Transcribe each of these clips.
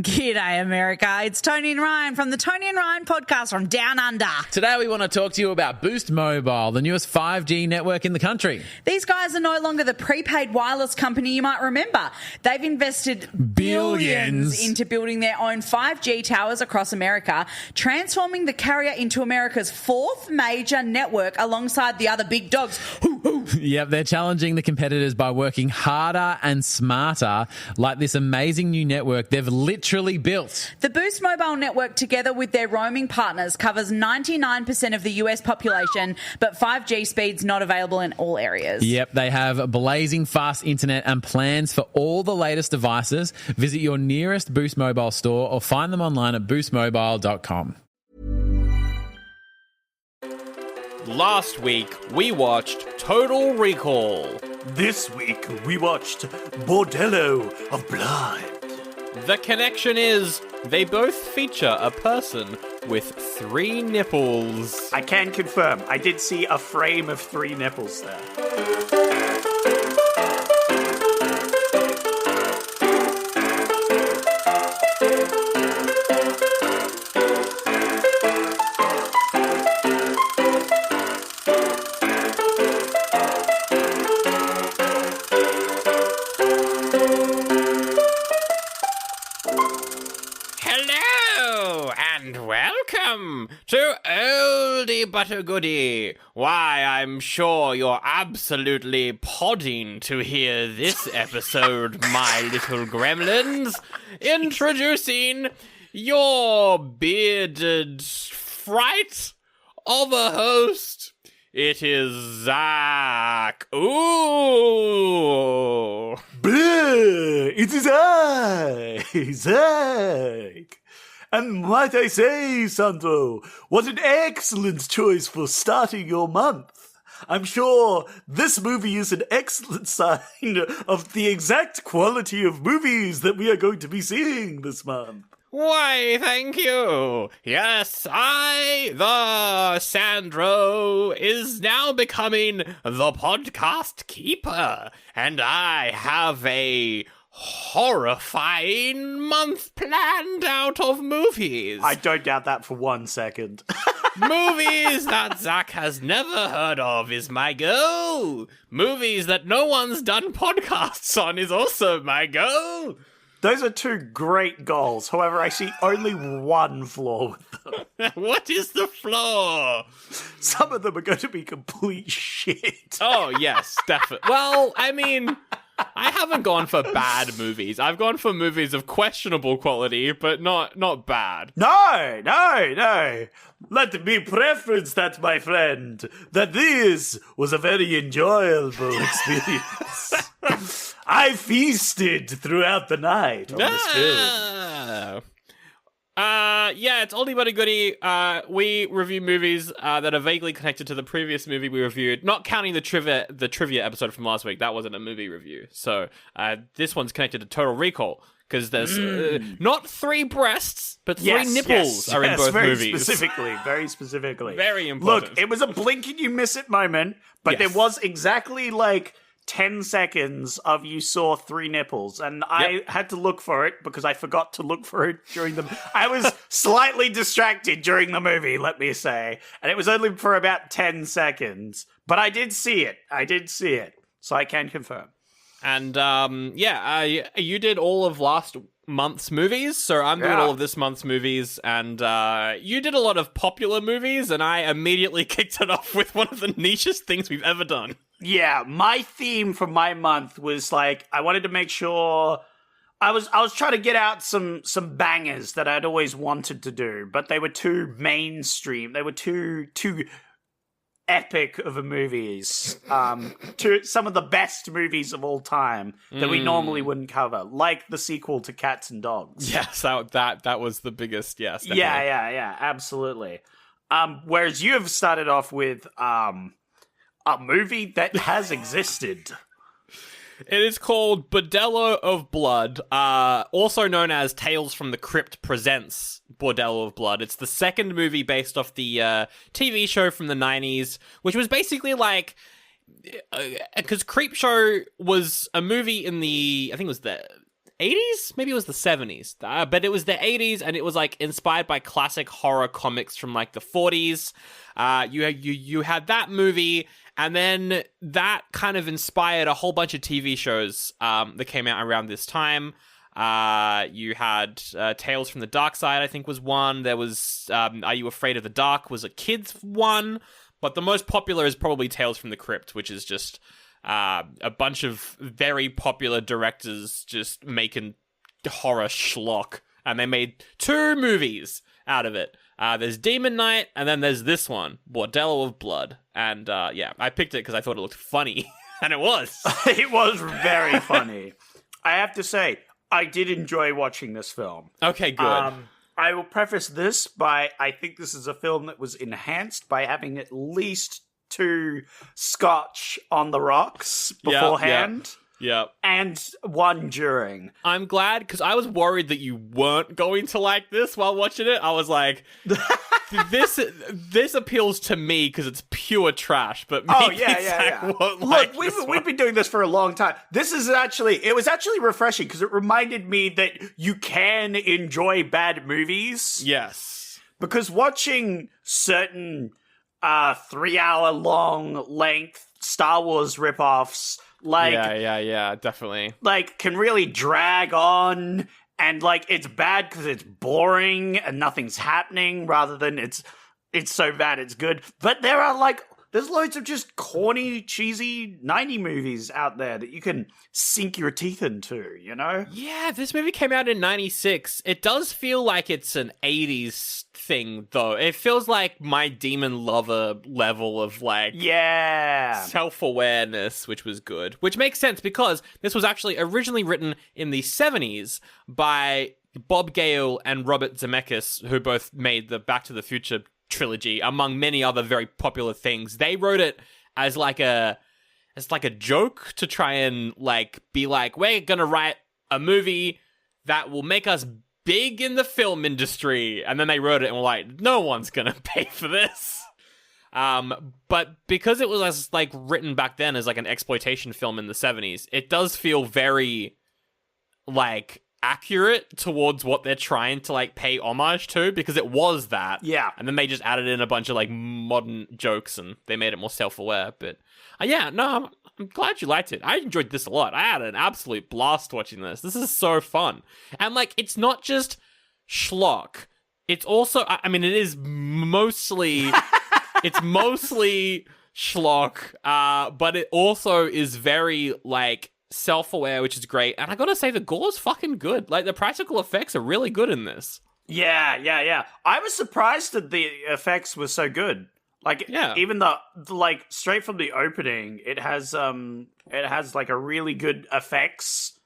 G'day, America. It's Tony and Ryan from the Tony and Ryan podcast from Down Under. Today we want to talk to you about Boost Mobile, the newest 5G network in the country. These guys are no longer the prepaid wireless company you might remember. They've invested billions into building their own 5G towers across America, transforming the carrier into America's fourth major network alongside the other big dogs. Yep, they're challenging the competitors by working harder and smarter, like this amazing new network they've literally built. The Boost Mobile network, together with their roaming partners, covers 99% of the US population, but 5G speed's not available in all areas. Yep, they have blazing fast internet and plans for all the latest devices. Visit your nearest Boost Mobile store or find them online at boostmobile.com. Last week, we watched Total Recall. This week, we watched Bordello of Blood. The connection is, they both feature a person with 3 nipples. I can confirm, I did see a frame of 3 nipples there. To Oldie but a Goodie. Why, I'm sure you're absolutely podding to hear this episode, my little gremlins. Introducing your bearded fright of a host. It is Zach. Ooh. Bleh, it is I, Zach. And might I say, Sandro, what an excellent choice for starting your month. I'm sure this movie is an excellent sign of the exact quality of movies that we are going to be seeing this month. Why, thank you. Yes, the Sandro, is now becoming the podcast keeper, and I have a horrifying month planned out of movies. I don't doubt that for 1 second. Movies that Zach has never heard of is my goal. Movies that no one's done podcasts on is also my goal. Those are 2 great goals. However, I see only one flaw with them. What is the flaw? Some of them are going to be complete shit. Oh, yes, definitely. Well, I mean, I haven't gone for bad movies. I've gone for movies of questionable quality, but not bad. No. Let me preference that, my friend, that this was a very enjoyable experience. I feasted throughout the night on this film. Yeah, it's Oldie but a Goodie. We review movies that are vaguely connected to the previous movie we reviewed, not counting the trivia episode from last week. That wasn't a movie review. So this one's connected to Total Recall, because there's not 3 breasts, but 3 nipples are in both very movies. Very specifically. Very important. Look, it was a blink and you miss it moment, but there was exactly 10 seconds of you saw 3 nipples, and I had to look for it because I forgot to look for it during the... I was slightly distracted during the movie, let me say, and it was only for about 10 seconds, but I did see it, so I can confirm. And, you did all of last month's movies, so I'm doing all of this month's movies, and you did a lot of popular movies, and I immediately kicked it off with one of the nichest things we've ever done. Yeah, my theme for my month was I wanted to make sure I was trying to get out some bangers that I'd always wanted to do, but they were too mainstream. They were too epic of a movies. To some of the best movies of all time that we normally wouldn't cover, like the sequel to Cats and Dogs. Yes, that was the biggest. Yes, definitely. Yeah, absolutely. Whereas you have started off with a movie that has existed. It is called Bordello of Blood, also known as Tales from the Crypt Presents Bordello of Blood. It's the second movie based off the TV show from the 90s, which was basically because Creep Show was a movie in the, I think it was the 80s? Maybe it was the 70s. But it was the 80s, and it was like inspired by classic horror comics from like the 40s. You had that movie, and then that kind of inspired a whole bunch of TV shows that came out around this time. You had Tales from the Dark Side, I think, was one. There was Are You Afraid of the Dark was a kids one. But the most popular is probably Tales from the Crypt, which is just a bunch of very popular directors just making horror schlock. And they made 2 movies out of it. There's Demon Knight, and then there's this one, Bordello of Blood. And yeah, I picked it because I thought it looked funny. And it was. It was very funny. I have to say, I did enjoy watching this film. Okay, good. I will preface this by, I think this is a film that was enhanced by having at least 2 scotch on the rocks beforehand. Yeah. And 1 during. I'm glad, because I was worried that you weren't going to like this while watching it. I was like, this appeals to me because it's pure trash, but maybe Zach won't like this one. We've been doing this for a long time. It was actually refreshing because it reminded me that you can enjoy bad movies. Yes. Because watching certain 3-hour long length Star Wars ripoffs, like, yeah, definitely, like, can really drag on, and like it's bad because it's boring and nothing's happening, rather than it's so bad it's good. But there's loads of just corny, cheesy 90 movies out there that you can sink your teeth into, you know? Yeah, this movie came out in 96. It does feel like it's an 80s thing, though. It feels like My Demon Lover level of, like, self-awareness, which was good. Which makes sense, because this was actually originally written in the 70s by Bob Gale and Robert Zemeckis, who both made the Back to the Future trilogy, among many other very popular things. They wrote it as like a joke to try and like be like, we're gonna write a movie that will make us big in the film industry, and then they wrote it and were like, no one's gonna pay for this. But because it was like written back then as like an exploitation film in the 70s, it does feel very like accurate towards what they're trying to like pay homage to, because it was that. Yeah. And then they just added in a bunch of like modern jokes and they made it more self-aware. But I'm glad you liked it. I enjoyed this a lot. I had an absolute blast watching this. This is so fun. And like, it's not just schlock. It's also, I mean, it is mostly, it's mostly schlock, but it also is very like self-aware, which is great. And I gotta say, the gore's fucking good. Like, the practical effects are really good in this. Yeah. I was surprised that the effects were so good. Like, even the like straight from the opening, it has like a really good effects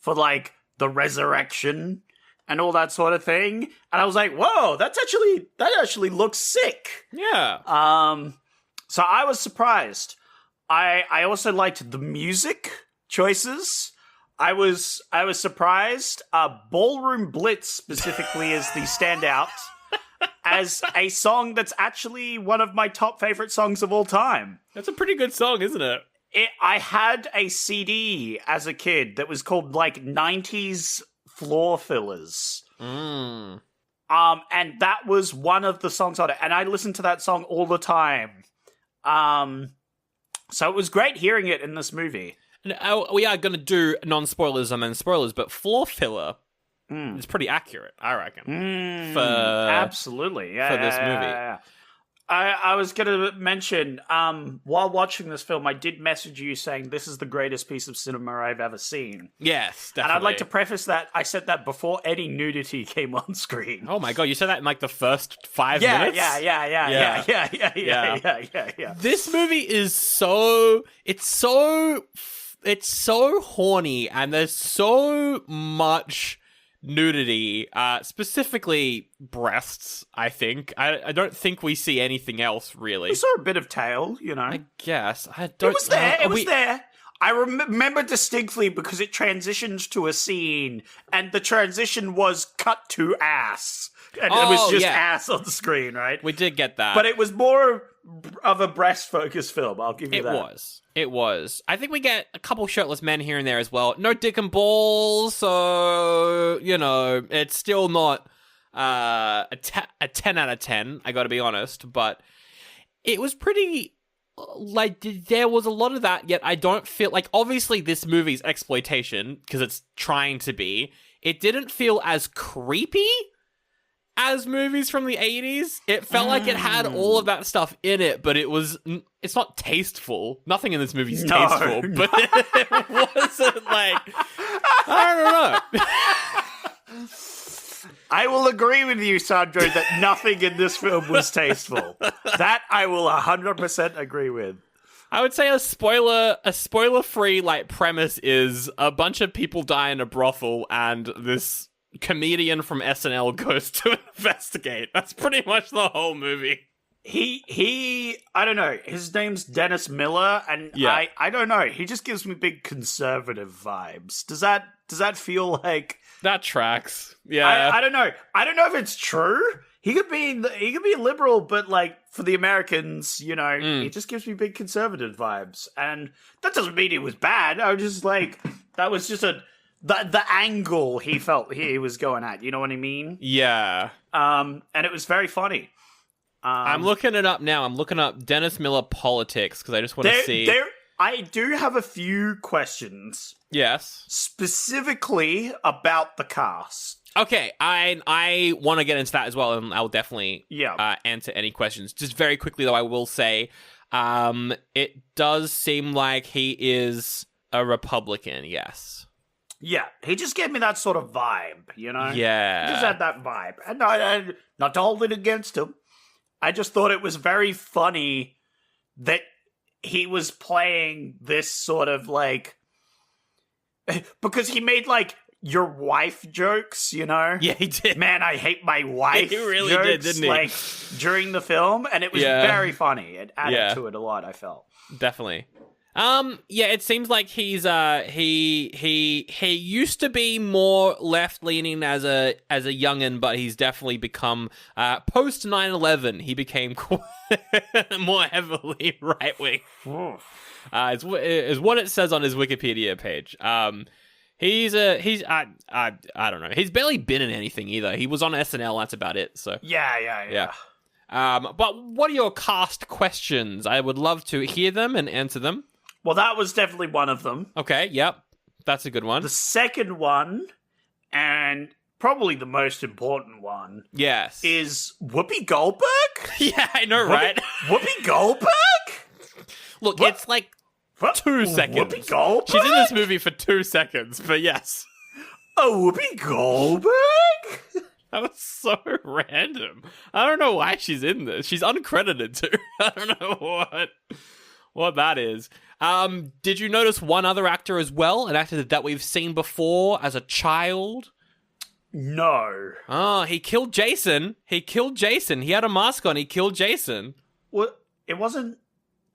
for like the resurrection and all that sort of thing. And I was like, whoa, that actually looks sick. Yeah. So I was surprised. I also liked the music choices. I was surprised. Ballroom Blitz specifically is the standout as a song that's actually one of my top favorite songs of all time. That's a pretty good song, isn't it? I had a CD as a kid that was called like 90s Floor Fillers. And that was one of the songs on it, and I listened to that song all the time. So it was great hearing it in this movie. We are going to do non-spoilers and then spoilers, but Floor Filler is pretty accurate, I reckon. Absolutely. Yeah, for this movie. Yeah. I was going to mention, while watching this film, I did message you saying this is the greatest piece of cinema I've ever seen. Yes, definitely. And I'd like to preface that I said that before any nudity came on screen. Oh my god, you said that in like the first 5 minutes? Yeah. This movie is so horny, and there's so much nudity, specifically breasts, I think. I don't think we see anything else, really. We saw a bit of tail, you know. I guess. I don't... It was there. I remember distinctly because it transitioned to a scene, and the transition was cut to ass. And it was just yeah. ass on the screen, right? We did get that. But it was more of a breast-focused film, I'll give you that. It was. I think we get a couple shirtless men here and there as well. No dick and balls, so, it's still not a 10 out of 10, I gotta be honest, but it was pretty... there was a lot of that, yet I don't feel... obviously this movie's exploitation, because it's trying to be, it didn't feel as creepy as movies from the 80s. It felt like it had all of that stuff in it, but it's not tasteful. Nothing in this movie's tasteful, but it wasn't I don't know. I will agree with you, Sandro, that nothing in this film was tasteful. That I will 100% agree with. I would say a spoiler-free premise is a bunch of people die in a brothel and this comedian from SNL goes to investigate. That's pretty much the whole movie. I don't know. His name's Dennis Miller, and yeah. I don't know. He just gives me big conservative vibes. Does that feel like that tracks? Yeah. I don't know. I don't know if it's true. He could be liberal, but for the Americans, he just gives me big conservative vibes, and that doesn't mean it was bad. I was just that was just the angle he felt he was going at. You know what I mean? Yeah. And it was very funny. I'm looking it up now. I'm looking up Dennis Miller politics because I just want to see. I do have a few questions. Yes. Specifically about the cast. Okay, I want to get into that as well, and I'll definitely answer any questions. Just very quickly, though, I will say it does seem like he is a Republican, yes. Yeah, he just gave me that sort of vibe, Yeah. He just had that vibe. And not to hold it against him. I just thought it was very funny that he was playing this sort of because he made your wife jokes, Yeah, he did. Man, I hate my wife. He really jokes, did, didn't he? During the film, and it was very funny. It added to it a lot, I felt. Definitely. It seems like he's he used to be more left leaning as a youngin, but he's definitely become post 9/11. He became more heavily right wing. Is what it says on his Wikipedia page. I don't know. He's barely been in anything either. He was on SNL. That's about it. So yeah. But what are your cast questions? I would love to hear them and answer them. Well, that was definitely one of them. Okay, yep. That's a good one. The second one, and probably the most important one, yes, is Whoopi Goldberg? Yeah, I know, right? Whoopi Goldberg? Look, it's 2 seconds. Whoopi Goldberg? She's in this movie for 2 seconds, but yes. Oh, Whoopi Goldberg? That was so random. I don't know why she's in this. She's uncredited too. I don't know what that is. Did you notice one other actor as well? An actor that we've seen before as a child? No. Oh, he killed Jason. He had a mask on. He killed Jason. What? It wasn't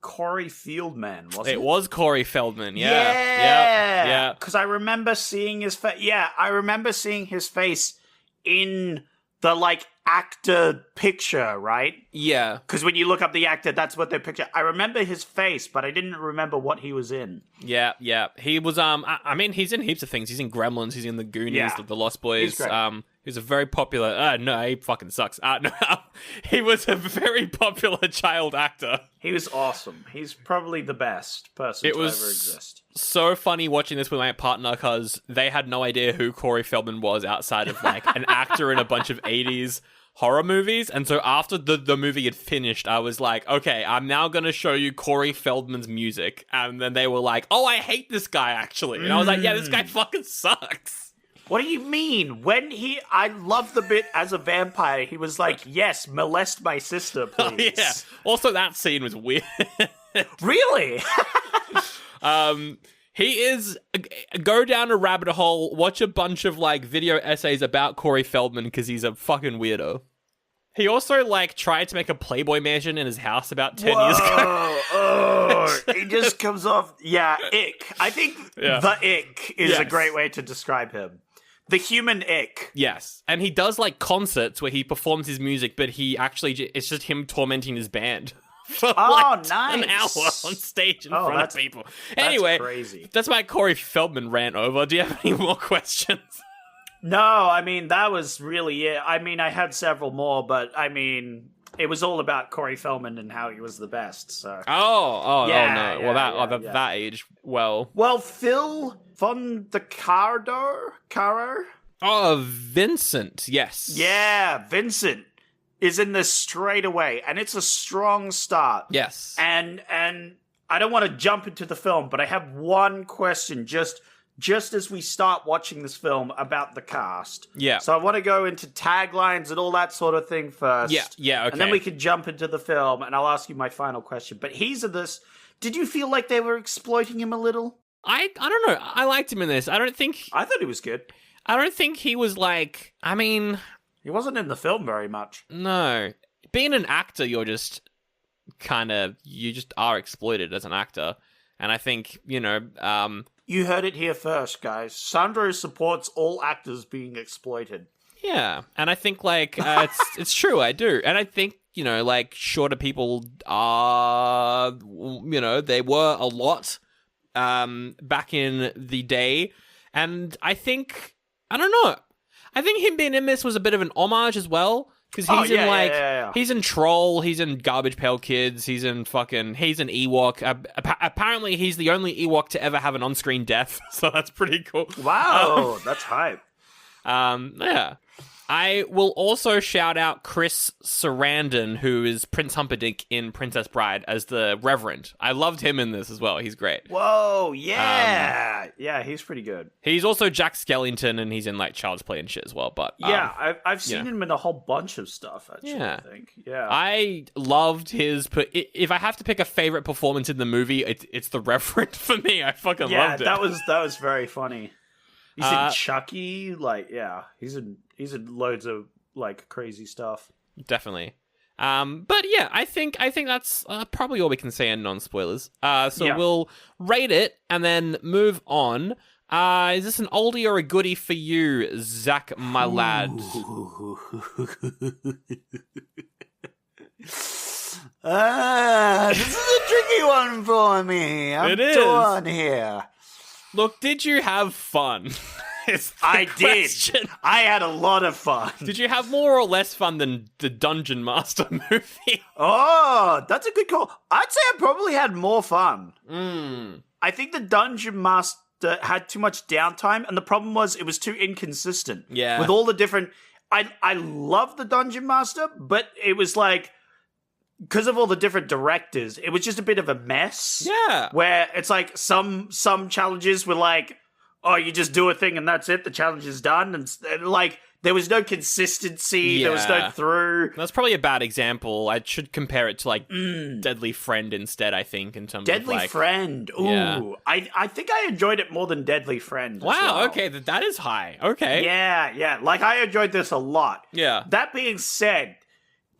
Corey Feldman, was it? It was Corey Feldman, yeah. Yeah. Because I remember seeing his face. Yeah, I remember seeing his face in the actor picture, right? Yeah. Because when you look up the actor, that's what they picture. I remember his face, but I didn't remember what he was in. Yeah. He was he's in heaps of things. He's in Gremlins, he's in The Goonies, The Lost Boys. He's great. He was a very popular no, he fucking sucks. No, he was a very popular child actor. He was awesome. He's probably the best person to ever exist. So funny watching this with my partner because they had no idea who Corey Feldman was outside of an actor in a bunch of 80s horror movies. And so after the movie had finished, I was like, okay, I'm now going to show you Corey Feldman's music. And then they were like, oh, I hate this guy actually. And I was like, yeah, this guy fucking sucks. What do you mean? I love the bit as a vampire. He was like, yes, molest my sister, please. Oh, yeah. Also, that scene was weird. Really? He is... Go down a rabbit hole, watch a bunch of, video essays about Corey Feldman, because he's a fucking weirdo. He also, tried to make a Playboy mansion in his house about 10 years ago. He just comes off... Yeah, ick. I think the ick is a great way to describe him. The human ick. Yes. And he does like concerts where he performs his music, but he actually, it's just him tormenting his band. For nice. An hour on stage in front of people. Anyway, that's crazy. That's my Corey Feldman rant over. Do you have any more questions? No, I mean, that was really it. I mean, I had several more, but I mean, it was all about Corey Feldman and how he was the best. So. Oh no. Yeah, Well, yeah. that aged well. Well, Phil von the Caro? Oh, Vincent, yes. Yeah, Vincent is in this straight away, and it's a strong start. Yes. And I don't want to jump into the film, but I have one question just as we start watching this film about the cast. Yeah. So I want to go into taglines and all that sort of thing first. Yeah, okay. And then we can jump into the film, and I'll ask you my final question. But he's in this. Did you feel like they were exploiting him a little? I don't know. I liked him in this. I thought he was good. I don't think he was like, I mean... He wasn't in the film very much. No. Being an actor, you just are exploited as an actor. And I think, You heard it here first, guys. Sandro supports all actors being exploited. Yeah. And I think, it's true, I do. And I think, shorter people are, they were a lot back in the day. And I think, I don't know. I think him being in this was a bit of an homage as well. Because he's he's in Troll, he's in Garbage Pail Kids, he's in he's an Ewok. Apparently, he's the only Ewok to ever have an on-screen death, so that's pretty cool. Wow, that's hype. Yeah. I will also shout out Chris Sarandon, who is Prince Humperdinck in Princess Bride as the Reverend. I loved him in this as well. He's great. Whoa, yeah. Yeah, he's pretty good. He's also Jack Skellington, and he's in Child's Play and shit as well. But I've seen him in a whole bunch of stuff, actually, yeah. I think. Yeah. I loved his... If I have to pick a favorite performance in the movie, it's the Reverend for me. I fucking loved it. Yeah, that was very funny. He's in Chucky, he's in loads of crazy stuff. Definitely. But yeah, I think that's probably all we can say in non-spoilers. We'll rate it and then move on. Is this an oldie or a goodie for you, Zach, my lad? This is a tricky one for me. I'm torn here. Look, did you have fun? I did. I had a lot of fun. Did you have more or less fun than the Dungeon Master movie? Oh, that's a good call. I'd say I probably had more fun. I think the Dungeon Master had too much downtime, and the problem was it was too inconsistent. Yeah. With all the different... I love the Dungeon Master, but it was because of all the different directors, it was just a bit of a mess. Yeah. Where it's some challenges were oh, you just do a thing and that's it. The challenge is done. And there was no consistency. Yeah. There was no through. That's probably a bad example. I should compare it to Deadly Friend instead, I think, in terms of Deadly Friend. Ooh. Yeah. I think I enjoyed it more than Deadly Friend. Wow, as well. okay. That is high. Okay. Yeah. I enjoyed this a lot. Yeah. That being said,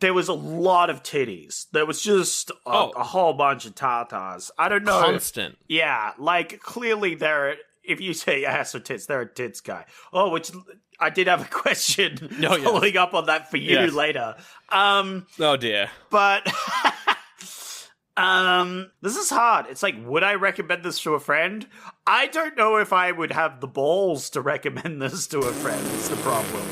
there was a lot of titties. There was just a whole bunch of tatas. I don't know. Constant. Yeah, clearly there. If you say ass or tits, they're a tits guy. Oh, which I did have a question following up on that for you later. Oh dear. But this is hard. It's would I recommend this to a friend? I don't know if I would have the balls to recommend this to a friend. Is the problem,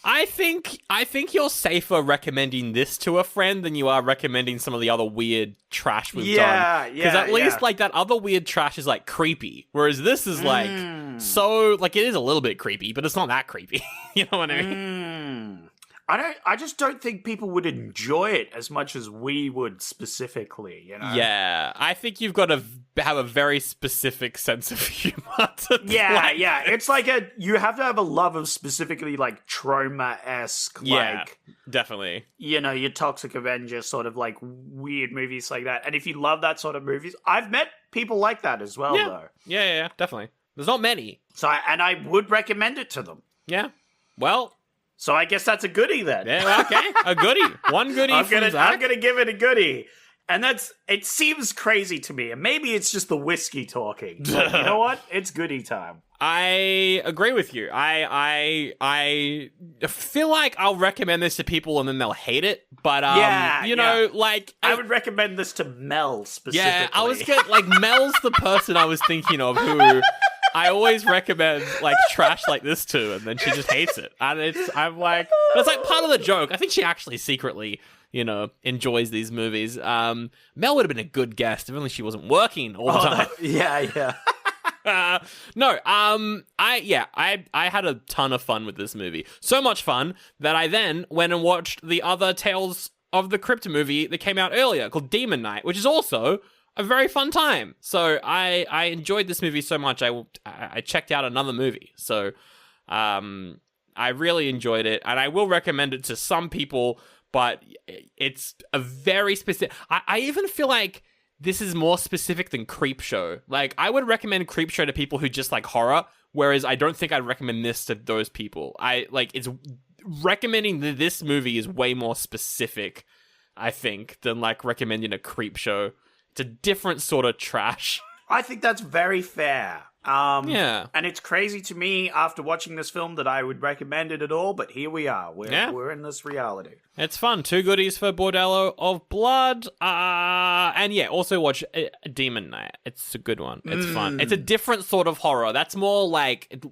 I think you're safer recommending this to a friend than you are recommending some of the other weird trash we've done. Because at least that other weird trash is creepy, whereas this is so it is a little bit creepy, but it's not that creepy. You know what I mean? I just don't think people would enjoy it as much as we would specifically, Yeah, I think you've got to have a very specific sense of humor. Yeah. It's you have to have a love of specifically trauma-esque, definitely. Your Toxic Avenger sort of weird movies like that. And if you love that sort of movies, I've met people like that as well, though. Yeah, definitely. There's not many. So, I would recommend it to them. Yeah. Well... So I guess that's a goodie then. Yeah, okay. A goodie. One goodie I'm from Zach. I'm gonna give it a goodie. And it seems crazy to me. And maybe it's just the whiskey talking. But you know what? It's goodie time. I agree with you. I feel like I'll recommend this to people and then they'll hate it. But you know, like I would recommend this to Mel specifically. Yeah, I was like Mel's the person I was thinking of who I always recommend like trash like this to, and then she just hates it. And I'm like, but it's like part of the joke. I think she actually secretly, you know, enjoys these movies. Mel would have been a good guest if only she wasn't working all the time. Yeah. I had a ton of fun with this movie. So much fun that I then went and watched the other Tales of the Crypt movie that came out earlier called Demon Knight, which is also a very fun time. So I enjoyed this movie so much I checked out another movie. So I really enjoyed it, and I will recommend it to some people, but it's a very specific... I even feel like this is more specific than Creepshow. Like, I would recommend Creepshow to people who just like horror, whereas I don't think I'd recommend this to those people. It's recommending this movie is way more specific, I think, than like recommending a Creepshow. It's a different sort of trash. I think that's very fair. Yeah. And it's crazy to me after watching this film that I would recommend it at all, but here we are. We're in this reality. It's fun. 2 goodies for Bordello of Blood. And yeah, also watch Demon Knight. It's a good one. It's fun. It's a different sort of horror. That's more like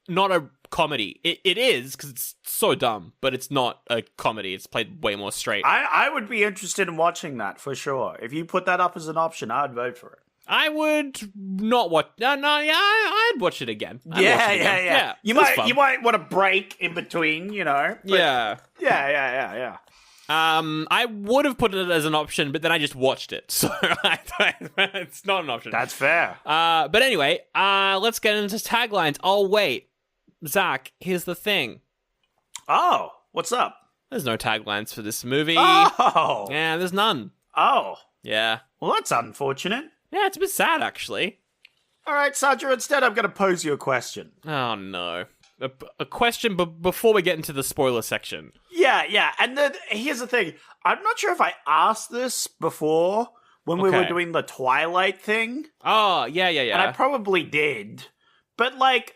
not a comedy. It is, because it's so dumb, but it's not a comedy. It's played way more straight. I would be interested in watching that for sure. If you put that up as an option, I'd vote for it. I would not watch. I'd watch it again. Yeah. You might want a break in between, you know. Yeah. I would have put it as an option, but then I just watched it, so it's not an option. That's fair. But anyway, let's get into taglines. Oh wait, Zach, here's the thing. Oh, what's up? There's no taglines for this movie. Oh, yeah, there's none. Oh, yeah. Well, that's unfortunate. Yeah, it's a bit sad, actually. All right, Sandro, instead I'm going to pose you a question. Oh, no. A question before we get into the spoiler section. Yeah. And then here's the thing. I'm not sure if I asked this before when we were doing the Twilight thing. Oh, yeah. And I probably did. But, like,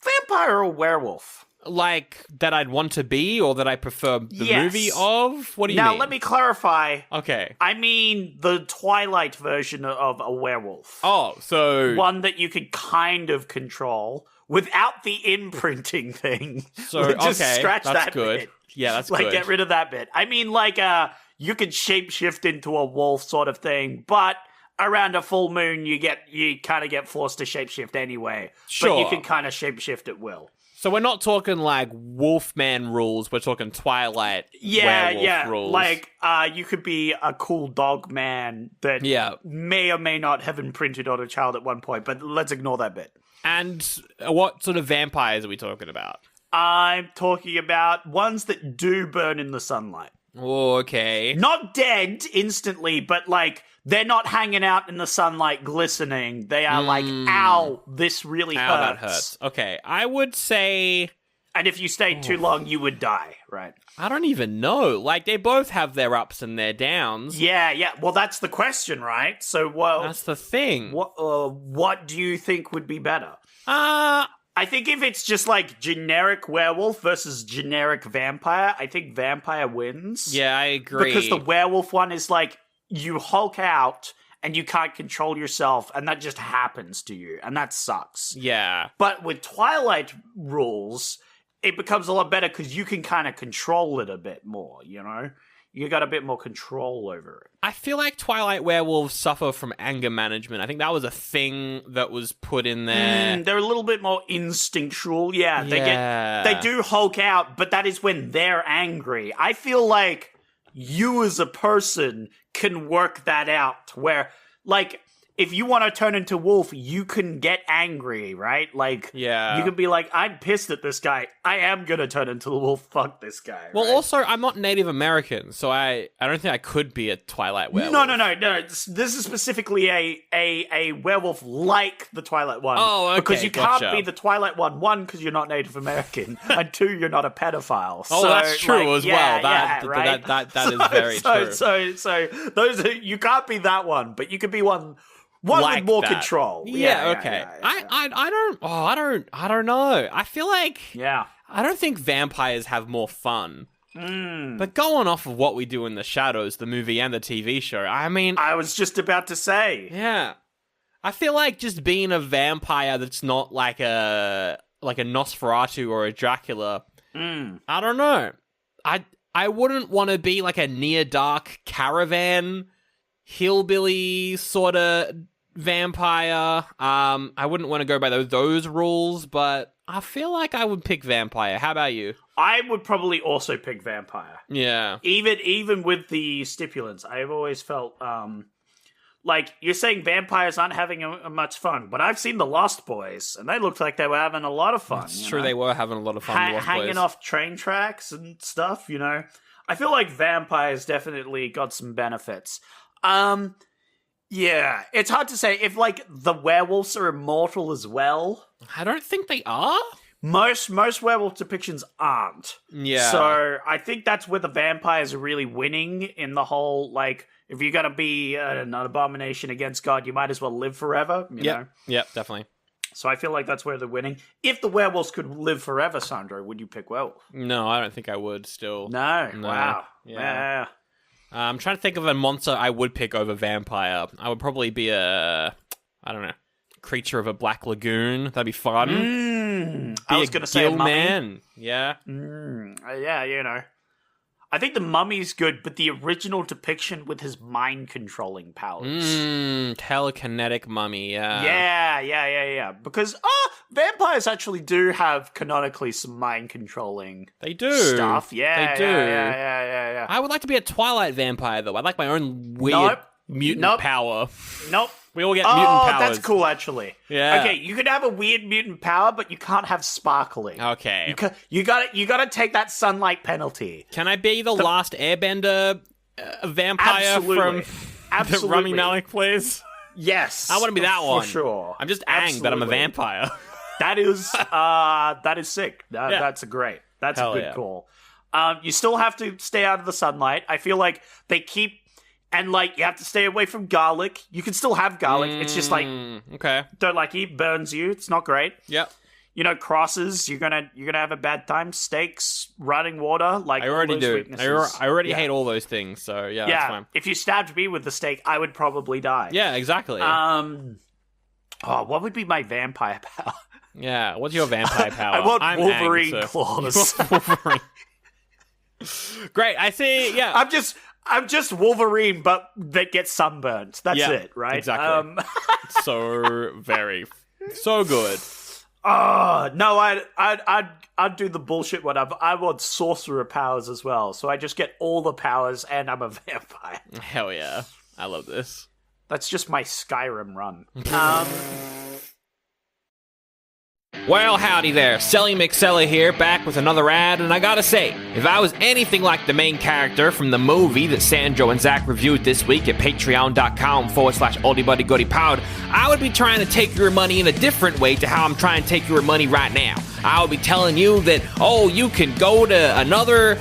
vampire or werewolf? Like, that I'd want to be, or that I prefer the movie of? What do you mean? Now, let me clarify. Okay. I mean the Twilight version of a werewolf. Oh, so... One that you could kind of control without the imprinting thing. So, just scratch that's that good. bit. Yeah, that's like, good. Get rid of that bit. I mean, like, you could shapeshift into a wolf sort of thing, but... around a full moon, you kind of get forced to shapeshift anyway. Sure. But you can kind of shapeshift at will. So we're not talking like Wolfman rules. We're talking Twilight werewolf rules. Like you could be a cool dog man that may or may not have imprinted on a child at one point. But let's ignore that bit. And what sort of vampires are we talking about? I'm talking about ones that do burn in the sunlight. Okay. Not dead instantly, but like they're not hanging out in the sunlight glistening. They are like, ow, this really hurts. That hurts. Okay. I would say... and if you stayed too long, you would die, right? I don't even know. Like, they both have their ups and their downs. Yeah. Well, that's the question, right? So, that's the thing. What do you think would be better? I think if it's just like generic werewolf versus generic vampire, I think vampire wins. Yeah, I agree. Because the werewolf one is like, you hulk out and you can't control yourself, and that just happens to you, and that sucks. Yeah. But with Twilight rules, it becomes a lot better because you can kind of control it a bit more, you know? You got a bit more control over it. I feel like Twilight werewolves suffer from anger management. I think that was a thing that was put in there. They're a little bit more instinctual. Yeah, they do hulk out, but that is when they're angry. I feel like you as a person can work that out where, like, if you want to turn into wolf, you can get angry, right? Like, you can be like, I'm pissed at this guy. I am going to turn into the wolf. Fuck this guy. Well, right? also, I'm not Native American, so I don't think I could be a Twilight werewolf. No. This is specifically a werewolf like the Twilight one. Oh, okay. Because you can't be the Twilight one, because you're not Native American, and 2, you're not a pedophile. Oh, so, that's true as well. That is very true. So those are, you can't be that one, but you could be one One like with more that. control. Yeah, okay. I don't know. I feel like I don't think vampires have more fun. But going off of what we do in the shadows, the movie and the TV show, I mean, I was just about to say. Yeah. I feel like just being a vampire that's not like a Nosferatu or a Dracula. I don't know. I wouldn't want to be like a near dark caravan hillbilly sort of vampire. I wouldn't want to go by those rules, but I feel like I would pick vampire. How about you? I would probably also pick vampire. Yeah. Even with the stipulants, I've always felt like you're saying vampires aren't having much fun, but I've seen the Lost Boys, and they looked like they were having a lot of fun. It's true, they were having a lot of fun. The Lost hanging Boys. off train tracks and stuff. I feel like vampires definitely got some benefits. Yeah, it's hard to say if like the werewolves are immortal as well. I don't think they are. Most werewolf depictions aren't. Yeah. So I think that's where the vampires are really winning in the whole, like, if you're going to be an abomination against God, you might as well live forever, you know? Yep, definitely. So I feel like that's where they're winning. If the werewolves could live forever, Sandro, would you pick werewolf? No, I don't think I would still. No. No. Wow. Yeah. I'm trying to think of a monster I would pick over vampire. I would probably be I don't know, creature of a black lagoon. That'd be fun. I was going to say a mummy. Man. Yeah. Yeah, I think the mummy's good, but the original depiction with his mind-controlling powers. Telekinetic mummy, yeah. Yeah. Because vampires actually do have canonically some mind-controlling stuff. Yeah, they do. Yeah. I would like to be a Twilight vampire, though. I'd like my own weird mutant power. Nope. We all get mutant powers. That's cool, actually. Yeah. Okay, you could have a weird mutant power, but you can't have sparkling. Okay. You gotta take that sunlight penalty. Can I be the last Airbender vampire from that Rami Malek plays? Yes. I want to be that one. For sure. I'm just Aang, but I'm a vampire. That is sick. That's a good call. You still have to stay out of the sunlight. I feel like they keep... And, like, you have to stay away from garlic. You can still have garlic. It's just, like, don't like it. Burns you. It's not great. Yep. Crosses. You're gonna have a bad time. Steaks, running water. Like, I already do. I already hate all those things. So yeah, that's fine. If you stabbed me with the steak, I would probably die. Yeah, exactly. What would be my vampire power? Yeah. What's your vampire power? I want Wolverine claws. Wolverine. Great. I see. Yeah. I'm just Wolverine, but that gets sunburnt. That's it, right? Exactly. So good. Oh no, I'd do the bullshit one. I want sorcerer powers as well, so I just get all the powers, and I'm a vampire. Hell yeah, I love this. That's just my Skyrim run. Well, howdy there. Selly McSella here, back with another ad, and I gotta say, if I was anything like the main character from the movie that Sandro and Zach reviewed this week at patreon.com/OldieBuddyGoodiePod, I would be trying to take your money in a different way to how I'm trying to take your money right now. I would be telling you that, you can go to another...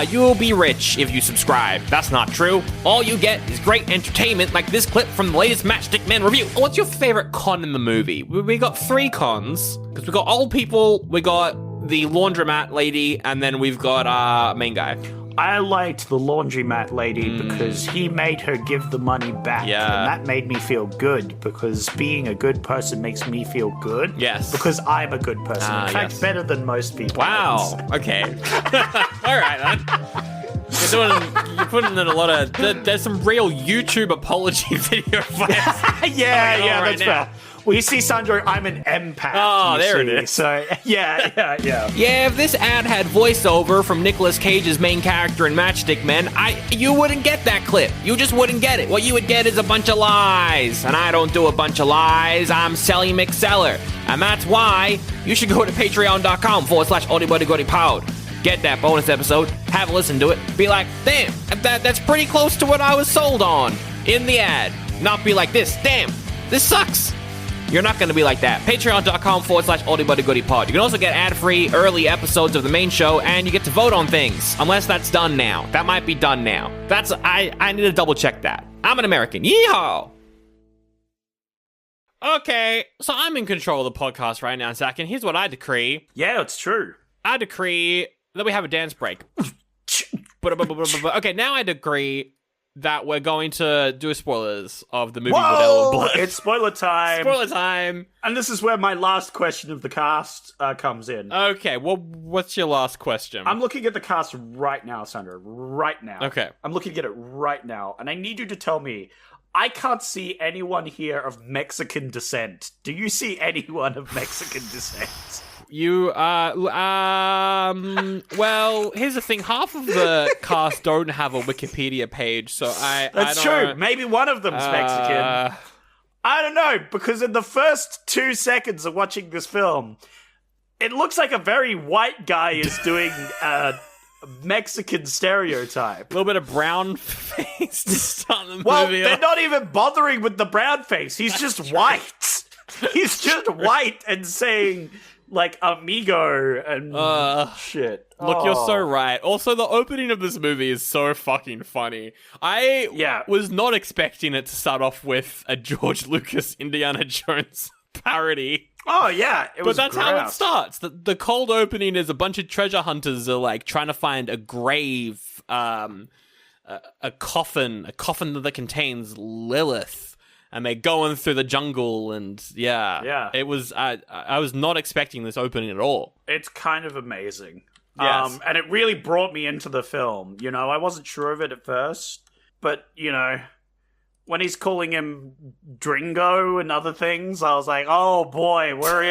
you'll be rich if you subscribe. That's not true. All you get is great entertainment like this clip from the latest Matchstick Men review. What's your favorite con in the movie? We got 3 cons, because we got old people, we got the laundromat lady, and then we've got main guy. I liked the laundromat lady because he made her give the money back. Yeah. And that made me feel good because being a good person makes me feel good. Yes. Because I'm a good person. In fact, yes. better than most people. Wow. Okay. All right, then. You're putting in a lot of... There's some real YouTube apology video fights. yeah, right that's now. fair. Well, you see, Sandro, I'm an empath. Oh, there it is. So, yeah. Yeah, if this ad had voiceover from Nicolas Cage's main character in Matchstick Men, you wouldn't get that clip. You just wouldn't get it. What you would get is a bunch of lies. And I don't do a bunch of lies. I'm Selly McSeller. And that's why you should go to patreon.com/OldieBuddyGoodiePod. Get that bonus episode, have a listen to it, be like, damn, that's pretty close to what I was sold on in the ad. Not be like this, damn, this sucks. You're not going to be like that. Patreon.com/OldieBuddyGoodiePod. You can also get ad-free early episodes of the main show, and you get to vote on things. Unless that's done now. That might be done now. I need to double check that. I'm an American. Yeehaw! Okay, so I'm in control of the podcast right now, Zach, and here's what I decree. Yeah, it's true. I decree that we have a dance break. Okay, now I decree that we're going to do spoilers of the movie Bordello of Blood. It's spoiler time. Spoiler time. And this is where my last question of the cast comes in. Okay, well, what's your last question? I'm looking at the cast right now, Sandro. Right now. Okay. I'm looking at it right now. And I need you to tell me, I can't see anyone here of Mexican descent. Do you see anyone of Mexican descent? You, well, here's the thing. Half of the cast don't have a Wikipedia page, so That's true. Maybe one of them's Mexican. I don't know, because in the first 2 seconds of watching this film, it looks like a very white guy is doing a Mexican stereotype. A little bit of brown face to start the movie. Well, they're not even bothering with the brown face. He's just white. He's just white and saying, like, amigo and shit. Look, you're so right. Also, the opening of this movie is so fucking funny. I was not expecting it to start off with a George Lucas Indiana Jones parody. Oh, yeah. But that's how it starts. The cold opening is a bunch of treasure hunters are, like, trying to find a grave, a coffin that contains Lilith. And they're going through the jungle, and it was. I was not expecting this opening at all. It's kind of amazing. Yes. And it really brought me into the film. You know, I wasn't sure of it at first, but, you know, when he's calling him Dringo and other things, I was like, oh boy, we're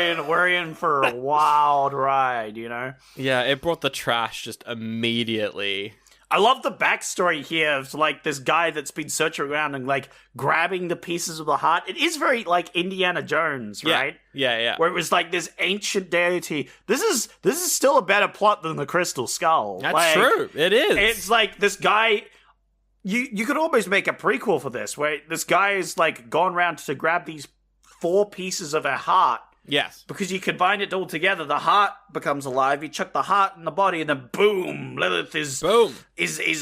in for a wild ride, you know? Yeah, it brought the trash just immediately. I love the backstory here of, like, this guy that's been searching around and, like, grabbing the pieces of the heart. It is very, like, Indiana Jones, right? Yeah. Where it was, like, this ancient deity. This is still a better plot than the Crystal Skull. That's true. It is. It's like this guy... You could almost make a prequel for this, where this guy is, like, gone around to grab these 4 pieces of a heart. Yes. Because you combine it all together, the heart becomes alive, you chuck the heart in the body, and then boom, Lilith is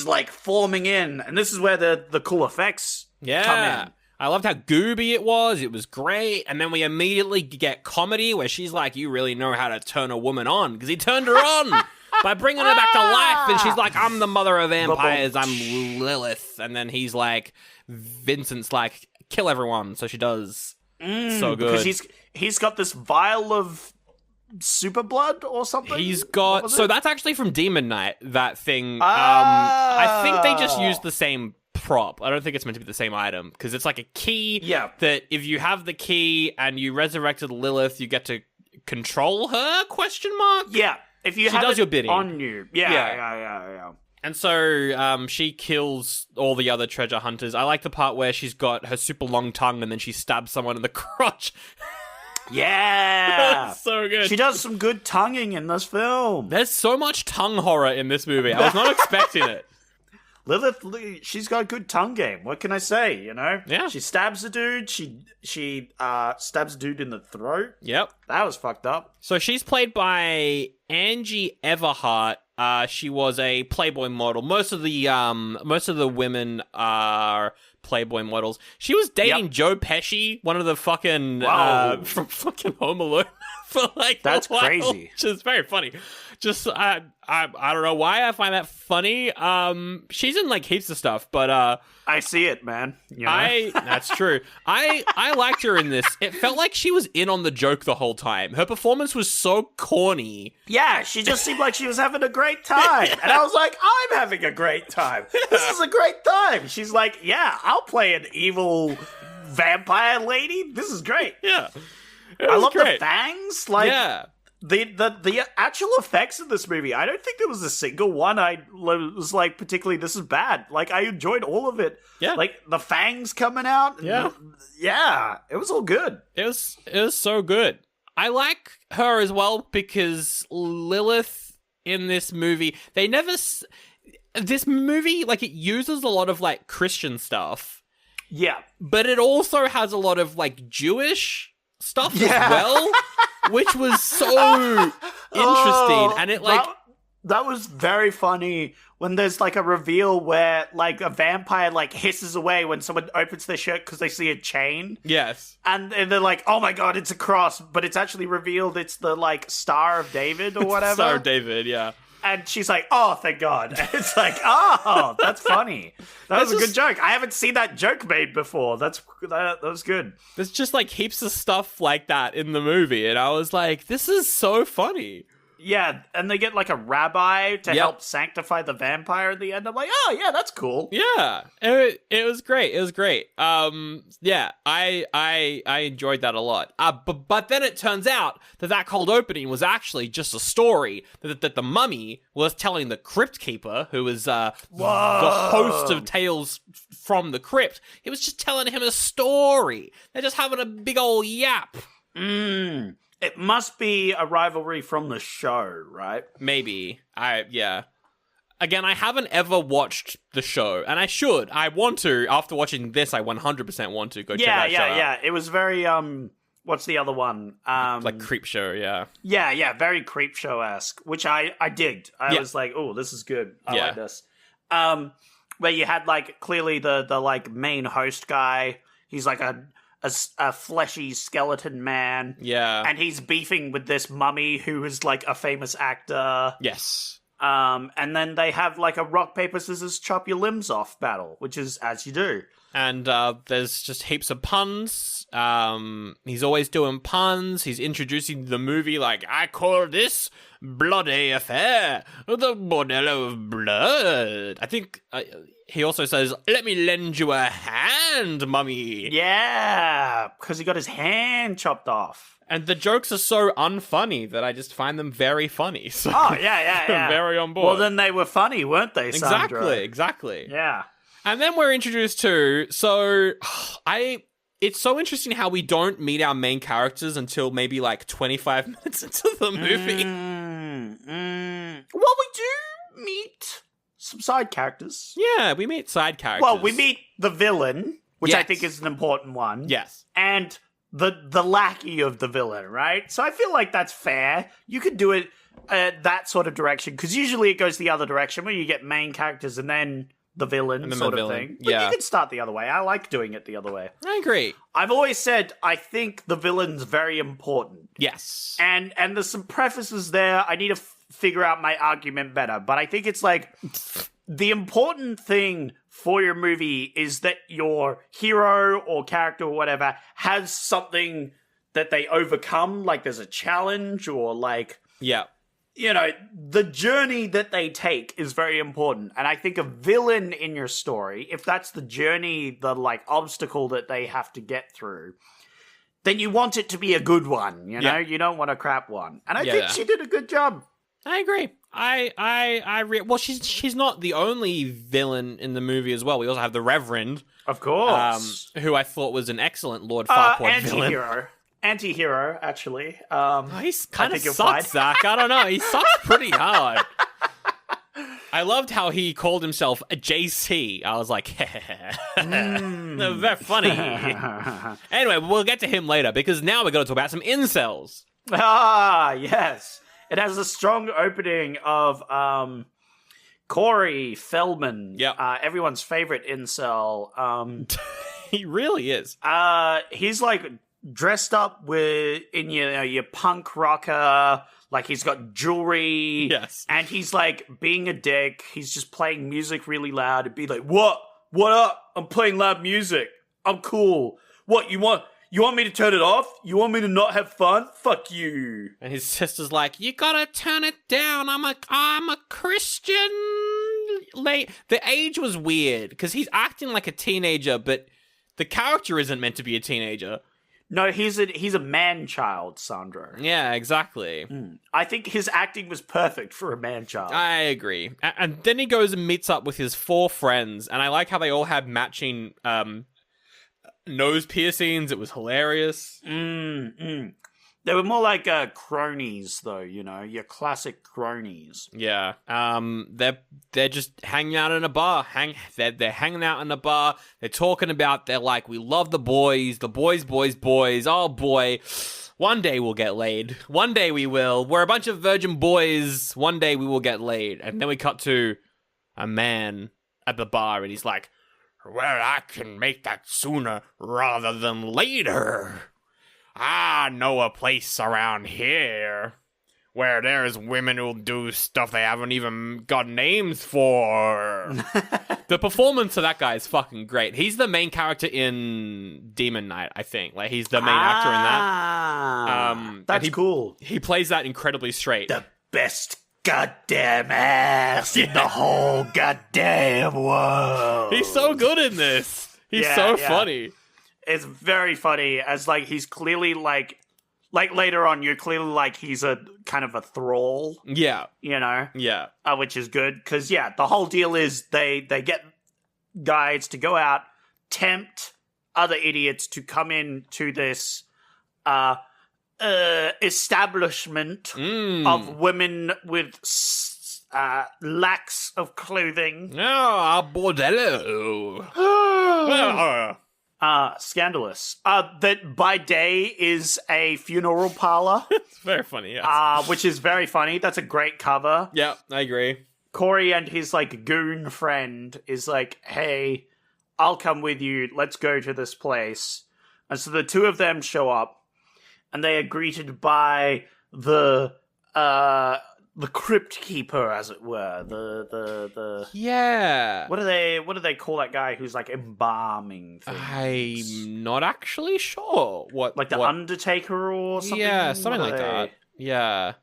like forming in. And this is where the cool effects come in. I loved how gooby it was. It was great. And then we immediately get comedy where she's like, you really know how to turn a woman on. Because he turned her on by bringing her back to life. And she's like, I'm the mother of vampires. I'm Lilith. And then he's like, Vincent's like, kill everyone. So she does. So good. Because he's got this vial of super blood or something. He's got... So that's actually from Demon Knight, that thing. I think they just used the same prop. I don't think it's meant to be the same item, because it's like a key that if you have the key and you resurrected Lilith, you get to control her, question mark? Yeah. If you she have does it your bidding. On you. Yeah. And so she kills all the other treasure hunters. I like the part where she's got her super long tongue and then she stabs someone in the crotch. Yeah. That's so good. She does some good tonguing in this film. There's so much tongue horror in this movie. I was not expecting it. Lilith, she's got a good tongue game. What can I say, you know? Yeah. She stabs a dude. She stabs a dude in the throat. Yep. That was fucked up. So she's played by Angie Everhart. She was a Playboy model. Most of the women are Playboy models. She was dating Joe Pesci, one of the fucking from fucking Home Alone for like that's a while, crazy. Which is very funny. Just I don't know why I find that funny. She's in like heaps of stuff, but I see it, man. You know? That's true. I liked her in this. It felt like she was in on the joke the whole time. Her performance was so corny. Yeah, she just seemed like she was having a great time. And I was like, I'm having a great time. This is a great time. She's like, yeah, I'll play an evil vampire lady. This is great. Yeah. I love great. the fangs. Like, the actual effects in this movie, I don't think there was a single one I was like, particularly, this is bad. Like, I enjoyed all of it. Yeah. Like, the fangs coming out. Yeah, it was all good. It was so good. I like her as well because Lilith in this movie, this movie, like, it uses a lot of, like, Christian stuff. Yeah. But it also has a lot of, like, Jewish stuff as well. Which was so interesting, and it like That was very funny when there's like a reveal where like a vampire like hisses away when someone opens their shirt because they see a chain. Yes. And they're like, oh my god, it's a cross. But it's actually revealed it's the like Star of David or whatever. Star of David, yeah. And she's like, oh, thank God. And it's like, oh, that's funny. That was a good joke. I haven't seen that joke made before. That was good. There's just like heaps of stuff like that in the movie. And I was like, this is so funny. Yeah, and they get like a rabbi to help sanctify the vampire at the end. I'm like, oh yeah, that's cool. Yeah, it was great. It was great. Yeah, I enjoyed that a lot. But then it turns out that cold opening was actually just a story that the mummy was telling the crypt keeper, who was the host of Tales from the Crypt. It was just telling him a story. They're just having a big old yap. It must be a rivalry from the show, right? Maybe. Yeah. Again, I haven't ever watched the show, and I should. I want to. After watching this, I 100% want to go check that show out. Yeah. It was very, what's the other one? Like Creep Show, yeah. Yeah, very Creep Show-esque, which I digged. I was like, oh, this is good. I like this. Where you had, like, clearly the like, main host guy. He's like a fleshy skeleton man. Yeah. And he's beefing with this mummy who is like a famous actor. Yes. And then they have like a rock, paper, scissors, chop your limbs off battle, which is as you do. And there's just heaps of puns. He's always doing puns. He's introducing the movie like, I call this bloody affair the Bordello of Blood. I think he also says, let me lend you a hand, mummy. Yeah, because he got his hand chopped off. And the jokes are so unfunny that I just find them very funny. So oh, yeah. I'm very on board. Well, then they were funny, weren't they, Sandro? Exactly. Yeah. And then we're introduced to, it's so interesting how we don't meet our main characters until maybe like 25 minutes into the movie. Well, we do meet some side characters. Yeah, we meet side characters. Well, we meet the villain, which I think is an important one. Yes. And the lackey of the villain, right? So I feel like that's fair. You could do it that sort of direction, because usually it goes the other direction where you get main characters and then the villain sort of thing. But you can start the other way. I like doing it the other way. I agree. I've always said I think the villain's very important. Yes. And there's some prefaces there. I need to figure out my argument better. But I think it's like the important thing for your movie is that your hero or character or whatever has something that they overcome. Like there's a challenge or like... Yeah. You know, the journey that they take is very important. And I think a villain in your story, if that's the journey, the, like, obstacle that they have to get through, then you want it to be a good one, you know? You don't want a crap one. And I think she did a good job. I agree. Well, she's not the only villain in the movie as well. We also have the Reverend. Of course. Who I thought was an excellent Lord Farquaad villain. Anti-hero, actually. He's kind of sucks, Zach. I don't know. He sucks pretty hard. I loved how he called himself a JC. I was like, very funny. Anyway, we'll get to him later, because now we're going to talk about some incels. Ah, yes. It has a strong opening of Corey Feldman. Yeah. Everyone's favorite incel. He really is. He's like... dressed up in your punk rocker, like he's got jewelry. Yes. And he's like being a dick. He's just playing music really loud and be like, What up? I'm playing loud music. I'm cool. What, you want me to turn it off? You want me to not have fun? Fuck you. And his sister's like, you gotta turn it down. I'm a Christian. The age was weird because he's acting like a teenager, but the character isn't meant to be a teenager. No, he's a man-child, Sandro. Yeah, exactly. I think his acting was perfect for a man-child. I agree. And then he goes and meets up with his 4 friends, and I like how they all had matching nose piercings. It was hilarious. They were more like cronies, though. Your classic cronies. Yeah. They're just hanging out in a bar. They're hanging out in a bar. They're talking about. They're like, we love the boys. Boys. Oh boy, one day we'll get laid. One day we will. We're a bunch of virgin boys. One day we will get laid. And then we cut to a man at the bar, and he's like, well, I can make that sooner rather than later. I know a place around here where there's women who'll do stuff they haven't even got names for. The performance of that guy is fucking great. He's the main character in Demon Knight, I think. Like, he's the main actor in that. That's cool. He plays that incredibly straight. The best goddamn ass in the whole goddamn world. He's so good in this. He's so funny. It's very funny, as like he's clearly like later on you're clearly like he's a kind of a thrall. Yeah. Yeah. Which is good because the whole deal is they get guides to go out, tempt other idiots to come in to this establishment of women with lacks of clothing. Oh, bordello. Scandalous. That by day is a funeral parlor. It's very funny, yes. Which is very funny. That's a great cover. Yeah, I agree. Corey and his like goon friend is like, hey, I'll come with you. Let's go to this place. And so the two of them show up, and they are greeted by the crypt keeper, as it were. The yeah. What do they call that guy who's like embalming things? I'm not actually sure. What the Undertaker or something? Yeah, something like that. Yeah.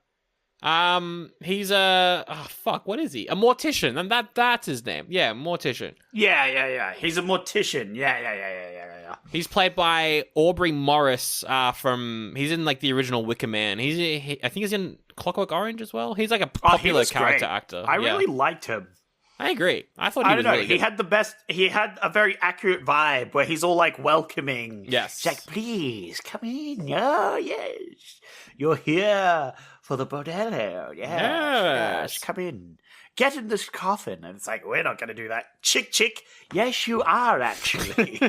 He's what is he? A mortician, and that's his name. Yeah, mortician. Yeah. He's a mortician. Yeah. He's played by Aubrey Morris. He's in like the original Wicker Man. I think he's in Clockwork Orange as well. He's like a popular character actor. I really liked him. I agree. I thought he was really good. He had a very accurate vibe where he's all like welcoming. Yes. He's like, please come in. Oh yes, you're here for the bordello. Yes, come in. Get in this coffin. And it's like, we're not going to do that. Chick. Yes, you are, actually.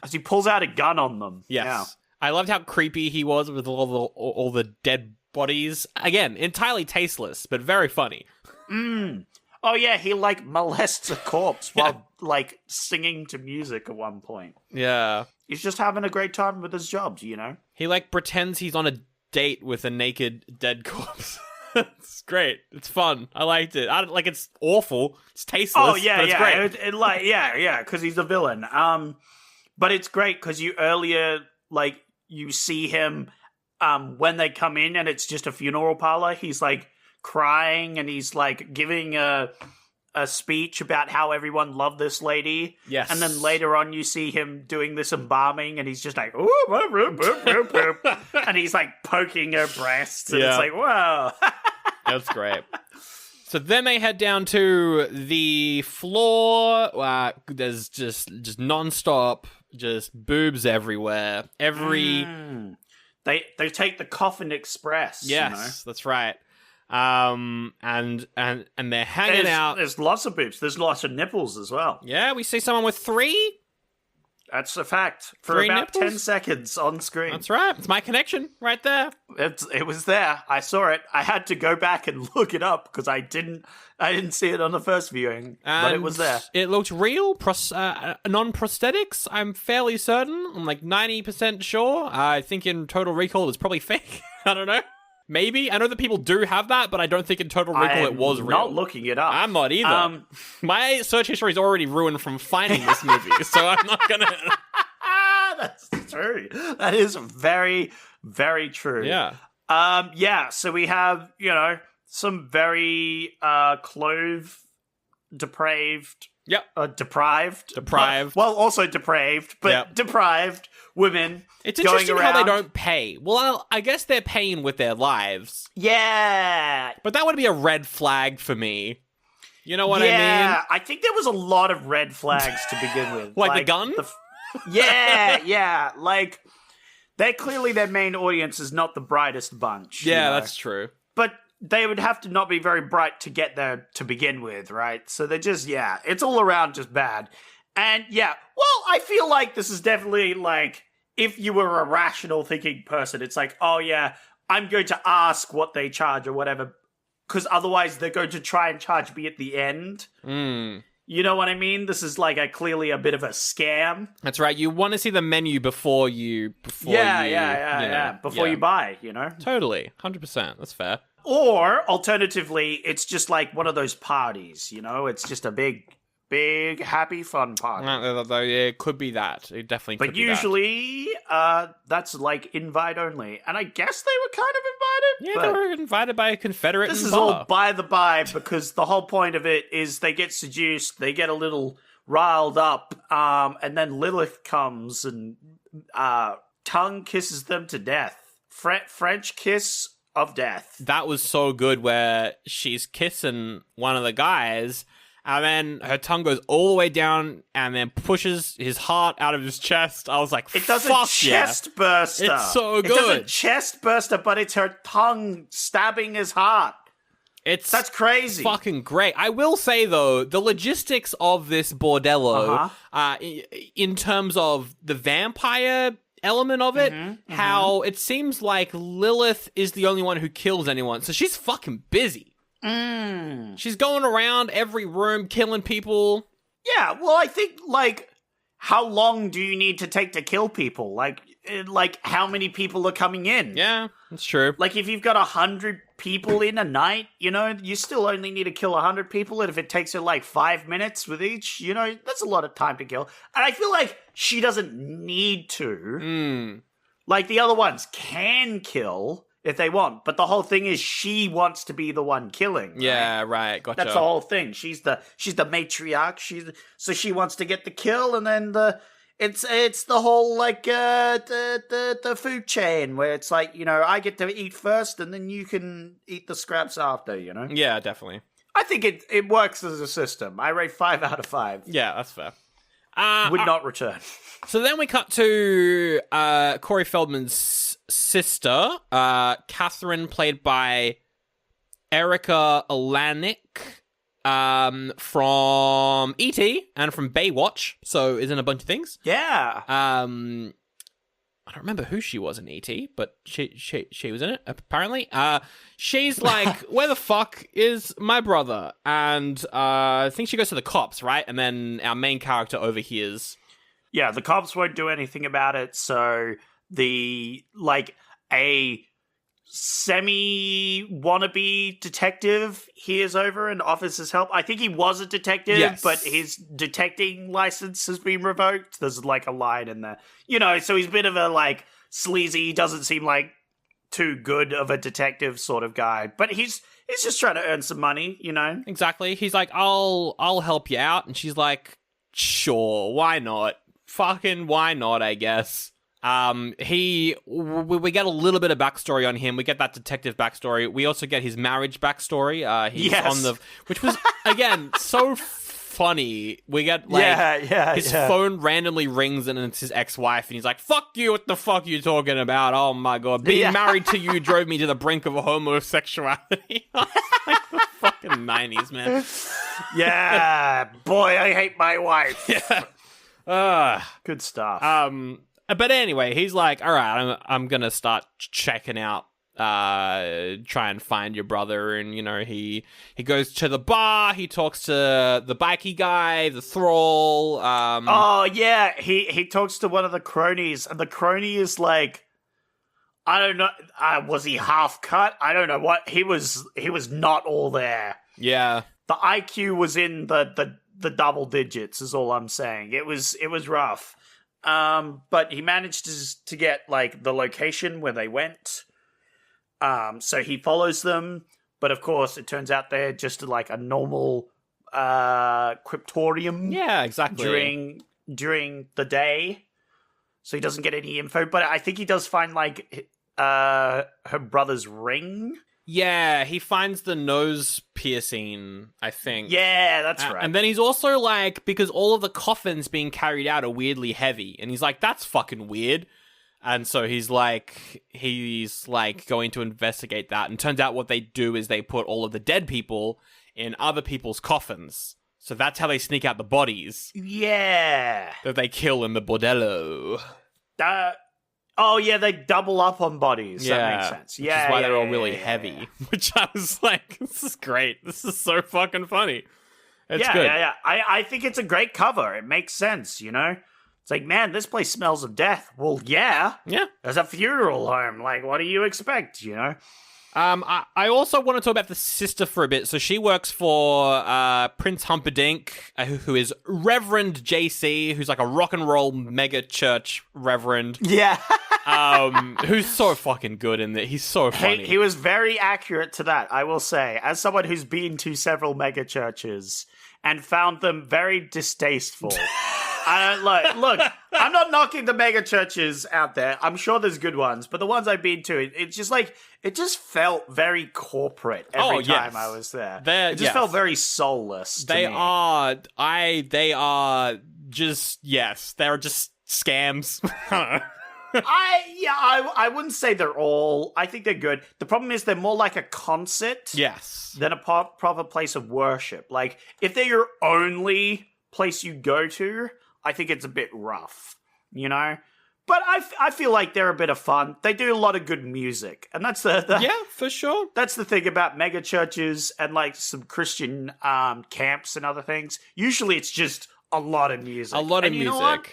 As he pulls out a gun on them. Yes. Yeah. I loved how creepy he was with all the dead bodies. Again, entirely tasteless, but very funny. Oh, yeah, he, like, molests a corpse while, like, singing to music at one point. Yeah. He's just having a great time with his job, He, like, pretends he's on a date with a naked dead corpse. It's great. It's fun. I liked it. It's awful. It's tasteless. Oh yeah, but it's great. Yeah. Because he's a villain. But it's great because you see him when they come in and it's just a funeral parlor. He's like crying and he's like giving a speech about how everyone loved this lady. Yes. And then later on you see him doing this embalming and he's just like, ooh, and he's like poking her breasts and it's like, whoa. That's great. So then they head down to the floor. There's just nonstop, just boobs everywhere. They take the Coffin Express. Yes, that's right. And they're hanging out. There's lots of boobs. There's lots of nipples as well. Yeah, we see someone with 3. That's a fact. For 3 about nipples? 10 seconds on screen. That's right. It's my connection right there. It was there. I saw it. I had to go back and look it up because I didn't see it on the first viewing, but it was there. It looked real, non-prosthetics. I'm fairly certain. I'm like 90% sure. I think in Total Recall it's probably fake. I don't know. Maybe. I know that people do have that, but I don't think in Total Recall it was real. Not looking it up. I'm not either. My search history is already ruined from finding this movie, so I'm not gonna. That's true. That is very, very true. Yeah. So we have, some very depraved. Yep. Deprived. Well, also depraved, but deprived women. It's interesting how they don't pay. Well, I guess they're paying with their lives. Yeah. But that would be a red flag for me. You know what I mean? Yeah, I think there was a lot of red flags to begin with. Like the gun? Yeah. Like, they're clearly their main audience is not the brightest bunch. Yeah, you know? that's true. But they would have to not be very bright to get there to begin with, right? So they're just, it's all around just bad. And I feel like this is definitely like, if you were a rational thinking person, it's like, oh yeah, I'm going to ask what they charge or whatever, because otherwise they're going to try and charge me at the end. You know what I mean? This is like clearly a bit of a scam. That's right. You want to see the menu before you before you buy, you know? Totally. 100%. That's fair. Or alternatively, it's just like one of those parties, you know? It's just a big happy fun party. It could be that. It definitely could But be usually, that's like invite only. And I guess they were kind of invited. Yeah, they were invited by a Confederate This in is bar. all by the by, because the whole point of it is they get seduced, they get a little riled up, and then Lilith comes and tongue kisses them to death. French kiss of death. That was so good, where she's kissing one of the guys, and then her tongue goes all the way down and then pushes his heart out of his chest. I was like, it does fuck a chest burster. It's so good. It does a chest burster, but it's her tongue stabbing his heart. That's crazy. Fucking great. I will say, though, the logistics of this bordello, in terms of the vampire element of it, how it seems like Lilith is the only one who kills anyone. So she's fucking busy. She's going around every room killing people. Yeah, well, I think, like, how long do you need to take to kill people? Like how many people are coming in? Yeah, that's true. Like, if you've got 100 people in a night, you know, you still only need to kill 100 people, and if it takes her, like, 5 minutes with each, you know, that's a lot of time to kill. And I feel like she doesn't need to. Like, the other ones can kill if they want, but the whole thing is she wants to be the one killing. Right? Yeah, right. Gotcha. That's the whole thing. She's the matriarch. So she wants to get the kill, and then it's the whole like the food chain where it's like, you know, I get to eat first, and then you can eat the scraps after. You know. Yeah, definitely. I think it works as a system. I rate 5 out of 5. Yeah, that's fair. Would not return. So then we cut to Corey Feldman's sister, Catherine, played by Erica Alanik, from E.T. and from Baywatch, so is in a bunch of things. Yeah. I don't remember who she was in E.T., but she was in it, apparently. She's like, where the fuck is my brother? And I think she goes to the cops, right? And then our main character overhears. Yeah, the cops won't do anything about it, so a semi-wannabe detective hears over and offers his help. I think he was a detective, yes, but his detecting license has been revoked. There's like a line in there. You know, so he's a bit of a like sleazy, he doesn't seem like too good of a detective sort of guy. But he's just trying to earn some money, you know? Exactly. He's like, I'll help you out. And she's like, sure, why not? Fucking why not, I guess. We get a little bit of backstory on him. We get that detective backstory. We also get his marriage backstory. He's on which was again so funny. We get like his phone randomly rings and it's his ex-wife, and he's like, "Fuck you! What the fuck are you talking about? Oh my god, being married to you drove me to the brink of homosexuality." Like the fucking 90s, man. Yeah, boy, I hate my wife. Yeah. Good stuff. But anyway, he's like, all right, I'm gonna start checking out, try and find your brother. And, you know, he goes to the bar, he talks to the bikey guy, the thrall. Oh, yeah, he talks to one of the cronies, and the crony is like, I don't know, was he half cut? I don't know what, he was not all there. Yeah. The IQ was in the double digits, is all I'm saying. It was rough. But he managed to get like the location where they went. So he follows them, but of course it turns out they're just like a normal cryptorium. Yeah, exactly. During the day, so he doesn't get any info. But I think he does find like her brother's ring. Yeah, he finds the nose piercing, I think. Yeah, that's right. And then he's also like, because all of the coffins being carried out are weirdly heavy, and he's like, that's fucking weird. And so he's like going to investigate that. And turns out what they do is they put all of the dead people in other people's coffins. So that's how they sneak out the bodies. Yeah. That they kill in the Bordello. Oh, yeah, they double up on bodies. Yeah. That makes sense. Which is why they're all really heavy. Which I was like, this is great. This is so fucking funny. It's good. Yeah. I think it's a great cover. It makes sense, you know? It's like, man, this place smells of death. Well, yeah. Yeah. There's a funeral home. Like, what do you expect, you know? I also want to talk about the sister for a bit. So she works for Prince Humperdinck, who is Reverend JC, who's like a rock and roll mega church reverend. Yeah. Who's so fucking good in that. He's so funny. He was very accurate to that, I will say. As someone who's been to several mega churches and found them very distasteful. Look, I'm not knocking the mega churches out there. I'm sure there's good ones, but the ones I've been to, it just felt very corporate every time I was there. It just felt very soulless to me. They're just scams. I wouldn't say they're all. I think they're good. The problem is they're more like a concert than a proper place of worship. Like, if they're your only place you go to, I think it's a bit rough, you know? But I feel like they're a bit of fun. They do a lot of good music. And that's yeah, for sure. That's the thing about mega churches and like some Christian camps and other things. Usually it's just a lot of music. A lot of music. You know what?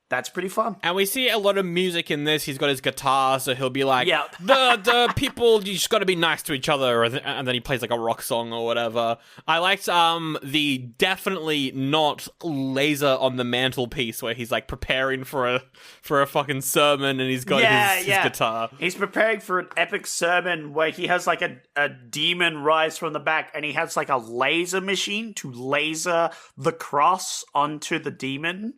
That's pretty fun. And we see a lot of music in this. He's got his guitar, so he'll be like, the people, you just got to be nice to each other. And then he plays like a rock song or whatever. I liked the definitely not laser on the mantelpiece where he's like preparing for a fucking sermon and he's got his guitar. He's preparing for an epic sermon where he has like a demon rise from the back and he has like a laser machine to laser the cross onto the demon.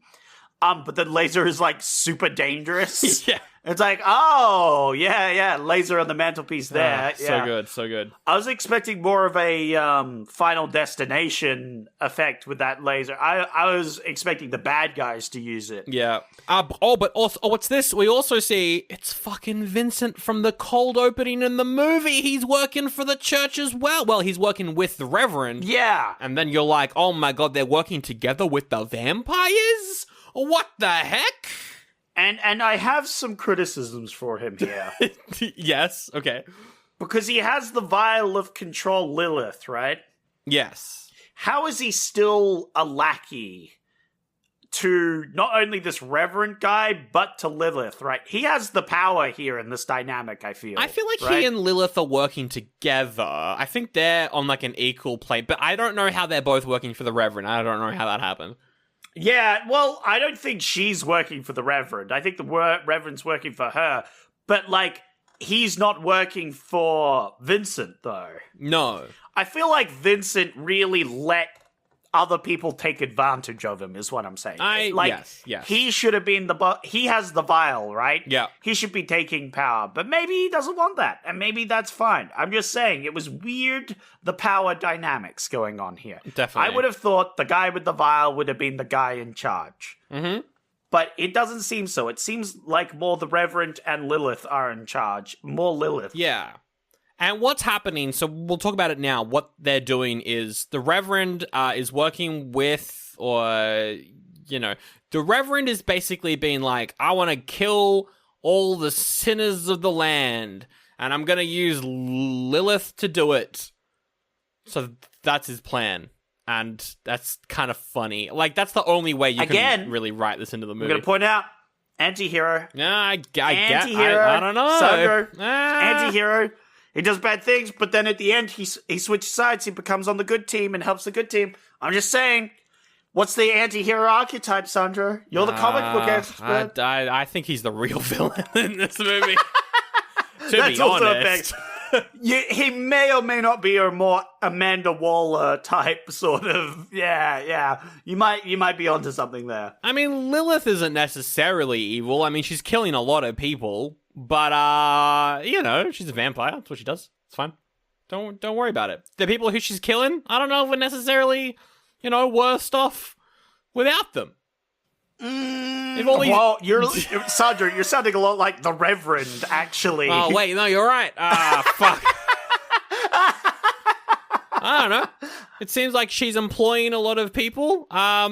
But the laser is like super dangerous. Yeah. It's like, laser on the mantelpiece there. So good. I was expecting more of a Final Destination effect with that laser. I was expecting the bad guys to use it. Yeah. What's this? We also see it's fucking Vincent from the cold opening in the movie. He's working for the church as well. Well, he's working with the Reverend. Yeah. And then you're like, oh my god, they're working together with the vampires? What the heck? And I have some criticisms for him here. Yes, okay. Because he has the vial of control Lilith, right? Yes. How is he still a lackey to not only this reverend guy, but to Lilith, right? He has the power here in this dynamic, I feel. I feel like he and Lilith are working together. I think they're on like an equal plane, but I don't know how they're both working for the reverend. I don't know how that happened. Yeah, well, I don't think she's working for the Reverend. I think the Reverend's working for her. But, like, he's not working for Vincent, though. No. I feel like Vincent really let other people take advantage of him, is what I'm saying. Yes. He should have been he has the vial, right? Yeah. He should be taking power, but maybe he doesn't want that, and maybe that's fine. I'm just saying, it was weird, the power dynamics going on here. Definitely. I would have thought the guy with the vial would have been the guy in charge. Mm-hmm. But it doesn't seem so. It seems like more the Reverend and Lilith are in charge. More Lilith. Yeah. And what's happening, so we'll talk about it now. What they're doing is the Reverend is working with, or, you know, the Reverend is basically being like, I want to kill all the sinners of the land, and I'm going to use Lilith to do it. So that's his plan. And that's kind of funny. Like, that's the only way you can really write this into the movie. I'm going to point out, anti-hero. Yeah, I don't know. Sandro. Anti-hero. He does bad things, but then at the end, he switches sides. He becomes on the good team and helps the good team. I'm just saying, what's the anti-hero archetype, Sandro? You're the comic book expert. I think he's the real villain in this movie. That's also honest. He may or may not be a more Amanda Waller type sort of. Yeah. You might be onto something there. I mean, Lilith isn't necessarily evil. I mean, she's killing a lot of people. But, you know, she's a vampire. That's what she does. It's fine. Don't worry about it. The people who she's killing, I don't know if we're necessarily, you know, worse off without them. Well, Sandro, you're sounding a lot like the Reverend, actually. Oh, wait, no, you're right. Fuck. I don't know. It seems like she's employing a lot of people.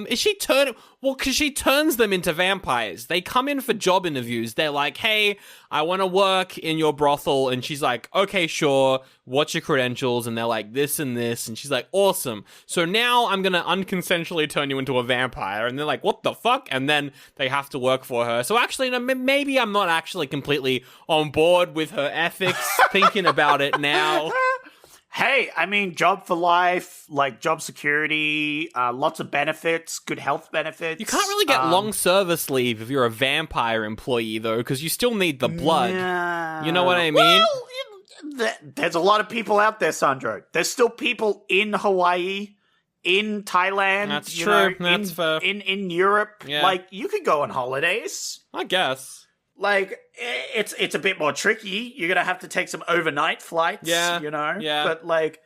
Is she turning... Well, because she turns them into vampires. They come in for job interviews. They're like, hey, I want to work in your brothel. And she's like, okay, sure. What's your credentials? And they're like, this and this. And she's like, awesome. So now I'm going to unconsensually turn you into a vampire. And they're like, what the fuck? And then they have to work for her. So actually, no, maybe I'm not actually completely on board with her ethics thinking about it now. Hey, I mean, job for life, like job security, lots of benefits, good health benefits. You can't really get long service leave if you're a vampire employee, though, because you still need the blood. You know what I mean? Well, there's a lot of people out there, Sandro. There's still people in Hawaii, in Thailand. That's true. That's fair. In Europe. Yeah. Like, you could go on holidays. I guess. Like, it's a bit more tricky. You're gonna have to take some overnight flights, you know? Yeah. But, like,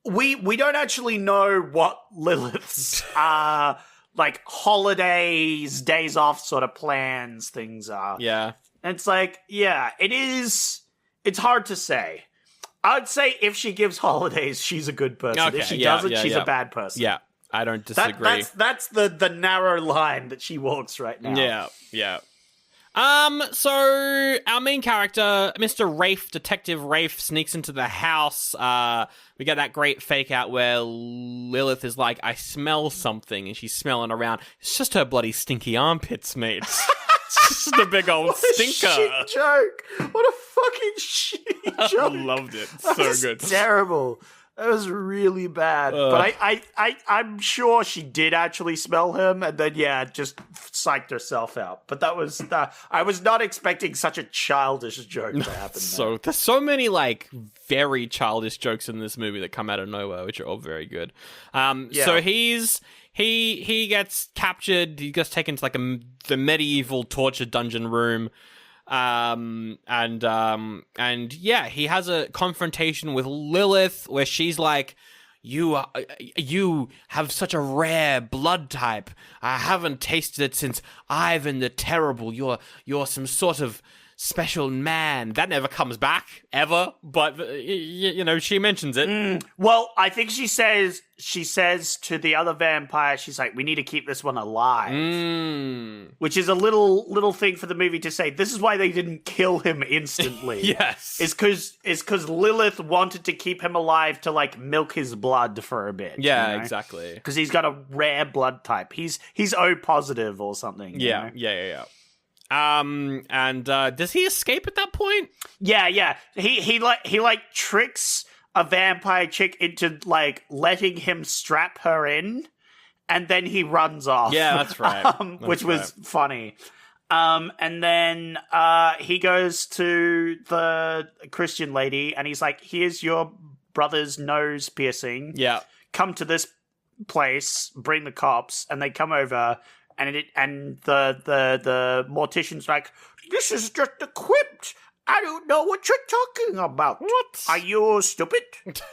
we don't actually know what Lilith's, like, holidays, days off sort of plans things are. Yeah. And it's like, yeah, it's hard to say. I'd say if she gives holidays, she's a good person. Okay, if she doesn't, she's a bad person. Yeah, I don't disagree. That's the narrow line that she walks right now. Yeah. So our main character, Mr. Rafe, Detective Rafe, sneaks into the house. We get that great fake out where Lilith is like, I smell something, and she's smelling around. It's just her bloody stinky armpits, mate. It's just a big old stinker. Shit joke. What a fucking shitty joke. I loved it. So good. Terrible. That was really bad. But I'm sure she did actually smell him, and then, just psyched herself out. But that was... I was not expecting such a childish joke to happen. There's so many, like, very childish jokes in this movie that come out of nowhere, which are all very good. So he gets captured. He gets taken to, like, the medieval torture dungeon room. He has a confrontation with Lilith where she's like, you have such a rare blood type. I haven't tasted it since Ivan the Terrible. You're some sort of special man. That never comes back, ever, but, she mentions it. Well, I think she says to the other vampire, she's like, we need to keep this one alive. Which is a little thing for the movie to say, this is why they didn't kill him instantly. Yes. It's because Lilith wanted to keep him alive to, like, milk his blood for a bit. Yeah, exactly. Because he's got a rare blood type. He's O positive or something. Yeah. Does he escape at that point? Yeah. He tricks a vampire chick into, like, letting him strap her in, and then he runs off. Yeah, that's right. Which was funny. And then he goes to the Christian lady, and he's like, here's your brother's nose piercing. Yeah. Come to this place, bring the cops, and they come over. And the mortician's like, this is just a crypt. I don't know what you're talking about. What? Are you stupid?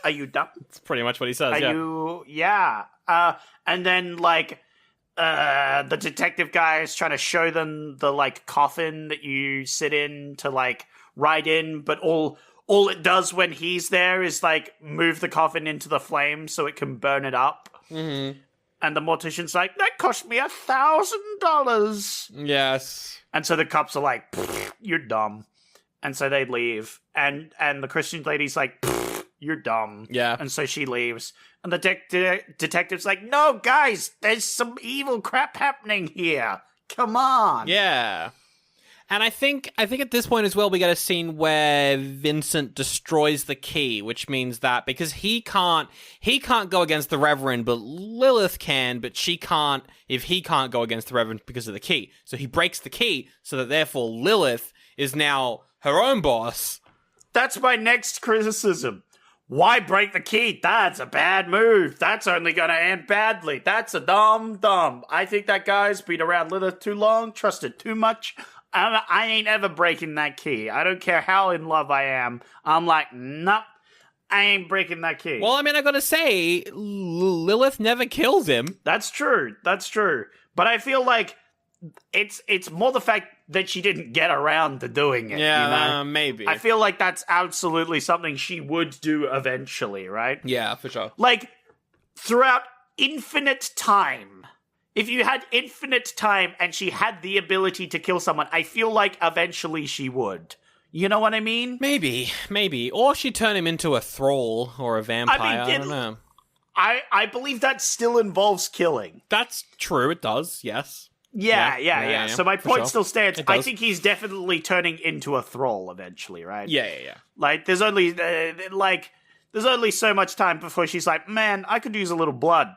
Are you dumb? That's pretty much what he says, Yeah. And then, like, the detective guy is trying to show them the, like, coffin that you sit in to, like, ride in, but all it does when he's there is, like, move the coffin into the flame so it can burn it up. Mm-hmm. And the mortician's like, that cost me $1,000. Yes. And so the cops are like, you're dumb. And so they leave. And the Christian lady's like, you're dumb. Yeah. And so she leaves. And the detective's like, no, guys, there's some evil crap happening here. Come on. Yeah. And I think at this point as well, we get a scene where Vincent destroys the key, which means that because he can't go against the Reverend, but Lilith can, but she can't if he can't go against the Reverend because of the key. So he breaks the key, so that therefore Lilith is now her own boss. That's my next criticism. Why break the key? That's a bad move. That's only going to end badly. That's a dumb. I think that guy's been around Lilith too long, trusted too much. I ain't ever breaking that key. I don't care how in love I am. I'm like, nope, I ain't breaking that key. Well, I mean, I gotta say, Lilith never kills him. That's true. But I feel like it's more the fact that she didn't get around to doing it. Yeah, you know? maybe. I feel like that's absolutely something she would do eventually, right? Yeah, for sure. Like, throughout infinite time, if you had infinite time and she had the ability to kill someone, I feel like eventually she would. You know what I mean? Maybe. Or she'd turn him into a thrall or a vampire. I don't know. I believe that still involves killing. That's true, it does, yes. Yeah. So my point still stands. It does. I think he's definitely turning into a thrall eventually, right? Yeah. Like, there's only so much time before she's like, man, I could use a little blood.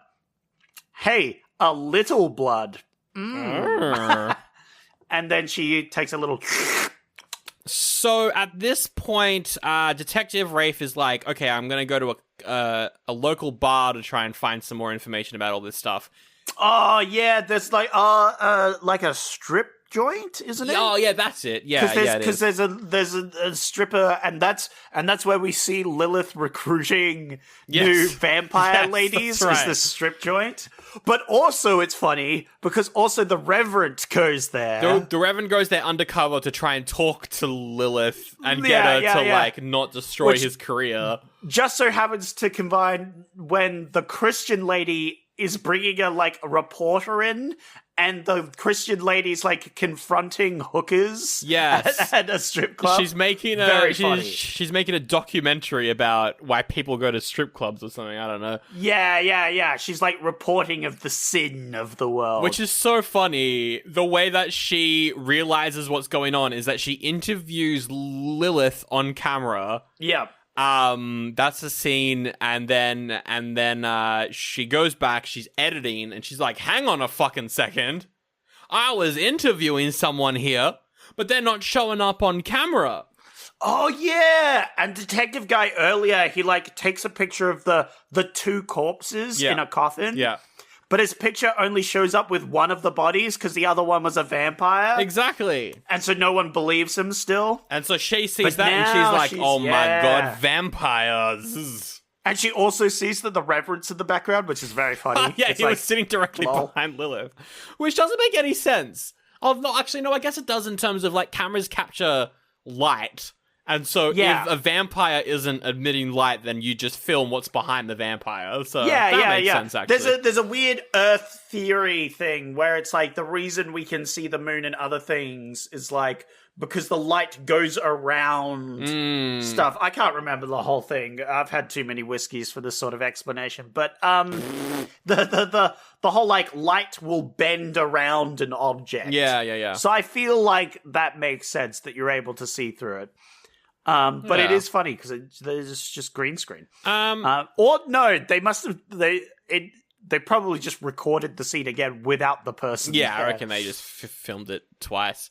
Hey, a little blood. And then she takes a little... So at this point, Detective Rafe is like, okay, I'm going to go to a local bar to try and find some more information about all this stuff. Oh, yeah, there's like a strip joint, isn't it? Oh, yeah, that's it. Yeah, because there's a stripper, and that's where we see Lilith recruiting new vampire ladies. Right. Is the strip joint? But also, it's funny because also the Reverend goes there. The Reverend goes there undercover to try and talk to Lilith and get her to like not destroy his career. Just so happens to combine when the Christian lady is bringing a reporter in, and the Christian lady's like confronting hookers at a strip club. She's making she's making a documentary about why people go to strip clubs or something. I don't know. Yeah. She's like reporting of the sin of the world. Which is so funny. The way that she realizes what's going on is that she interviews Lilith on camera. Yeah. That's the scene, and then she goes back, she's editing, and she's like, hang on a fucking second. I was interviewing someone here, but they're not showing up on camera. Oh, yeah! And Detective Guy earlier, he, takes a picture of the two corpses in a coffin. Yeah. But his picture only shows up with one of the bodies because the other one was a vampire. Exactly. And so no one believes him still. And so she sees that and she's like, oh my god, vampires. And she also sees that the Reverend's in the background, which is very funny. He was sitting directly behind Lilith. Which doesn't make any sense. Oh, no, actually, no, I guess it does in terms of, cameras capture light. And so if a vampire isn't emitting light, then you just film what's behind the vampire. So that makes sense, actually. There's a weird Earth theory thing where it's the reason we can see the moon and other things is because the light goes around stuff. I can't remember the whole thing. I've had too many whiskeys for this sort of explanation. But the whole light will bend around an object. Yeah. So I feel like that makes sense that you're able to see through it. But it is funny because it's just green screen. Or no, they must have they probably just recorded the scene again without the person. Yeah, there. I reckon they just filmed it twice.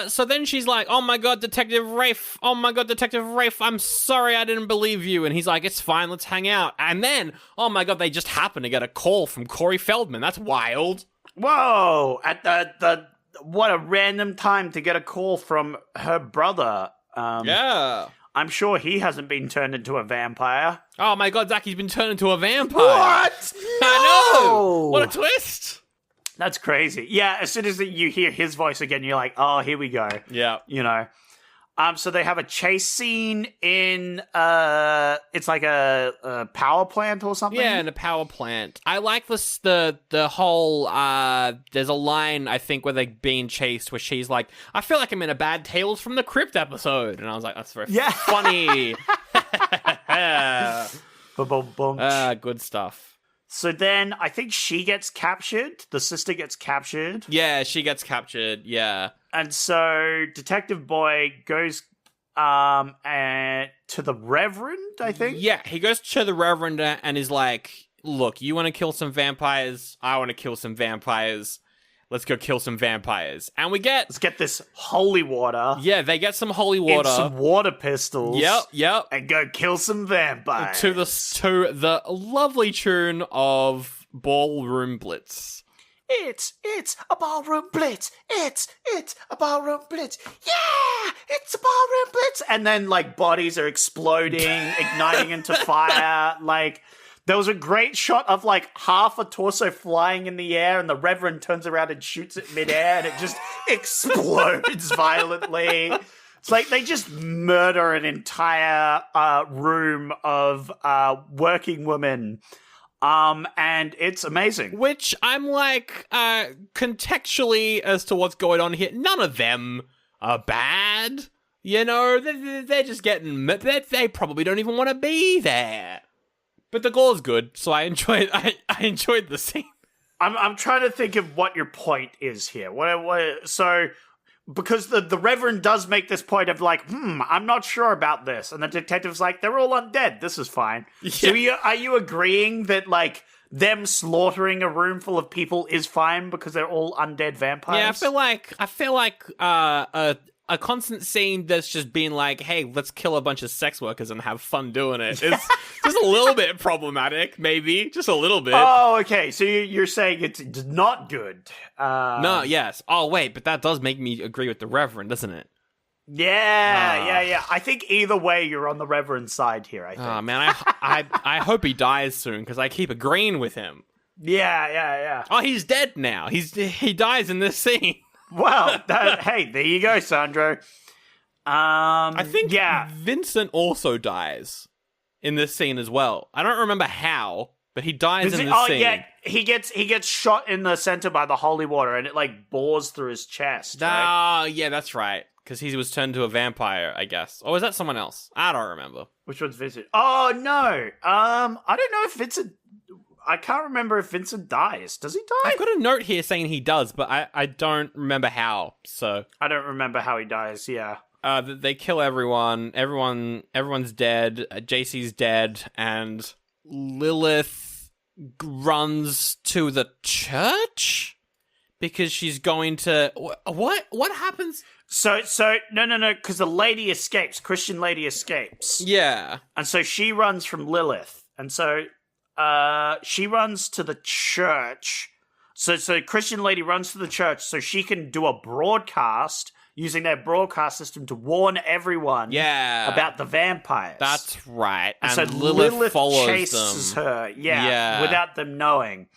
So then she's like, "Oh my god, Detective Rafe! Oh my god, Detective Rafe! I'm sorry, I didn't believe you." And he's like, "It's fine, let's hang out." And then, oh my god, they just happen to get a call from Corey Feldman. That's wild. Whoa! At the what a random time to get a call from her brother. Yeah. I'm sure he hasn't been turned into a vampire. Oh my god, Zach, he's been turned into a vampire. What? No! I know! What a twist! That's crazy. Yeah, as soon as you hear his voice again, you're like, oh, here we go. Yeah. You know. So they have a chase scene in, it's like a power plant or something? Yeah, in a power plant. I like this, the whole, there's a line, I think, where they're being chased where she's like, I feel like I'm in a bad Tales from the Crypt episode. And I was like, that's very funny. Good stuff. So then I think she gets captured. The sister gets captured. Yeah, she gets captured. Yeah. And so Detective Boy goes to the Reverend, I think. Yeah, he goes to the Reverend and is like, look, you want to kill some vampires? I want to kill some vampires. Let's go kill some vampires. And let's get this holy water. Yeah, they get some holy water. And some water pistols. Yep. And go kill some vampires. To the lovely tune of Ballroom Blitz. It's a ballroom blitz. It's a ballroom blitz. Yeah, it's a ballroom blitz. And then bodies are exploding, igniting into fire. There was a great shot of like half a torso flying in the air, and the Reverend turns around and shoots it midair, and it just explodes violently. It's like they just murder an entire room of working women. And it's amazing. Which I'm like, contextually as to what's going on here, none of them are bad. You know, they're just getting... They probably don't even want to be there. But the gore's good, so I enjoyed the scene. I'm trying to think of what your point is here. So... Because the Reverend does make this point of like, I'm not sure about this. And the detective's like, they're all undead. This is fine. Yeah. So are you agreeing that like them slaughtering a room full of people is fine because they're all undead vampires? Yeah, I feel like a constant scene that's just been like, hey, let's kill a bunch of sex workers and have fun doing it. It's just a little bit problematic, maybe. Just a little bit. Oh, okay. So you're saying it's not good. No, yes. Oh, wait, but that does make me agree with the Reverend, doesn't it? Yeah. I think either way, you're on the Reverend side here, I think. Oh, man, I hope he dies soon, because I keep agreeing with him. Yeah. Oh, he's dead now. He dies in this scene. Well, hey, there you go, Sandro. I think Vincent also dies in this scene as well. I don't remember how, but he dies in this scene. Yeah, he gets shot in the center by the holy water, and it like bores through his chest. Right? Oh, yeah, that's right. Because he was turned to a vampire, I guess. Or was that someone else? I don't remember. Which one's Vincent? Oh no, I don't know if Vincent. I can't remember if Vincent dies. Does he die? I've got a note here saying he does, but I don't remember how. So I don't remember how he dies. Yeah. They kill everyone. Everyone's dead. JC's dead, and Lilith runs to the church because she's going to. What happens? So no, because the lady escapes. Christian lady escapes. Yeah, and so she runs from Lilith, and so. She runs to the church. So Christian lady runs to the church so she can do a broadcast using their broadcast system to warn everyone about the vampires. That's right. And so Lilith follows chases her, without them knowing.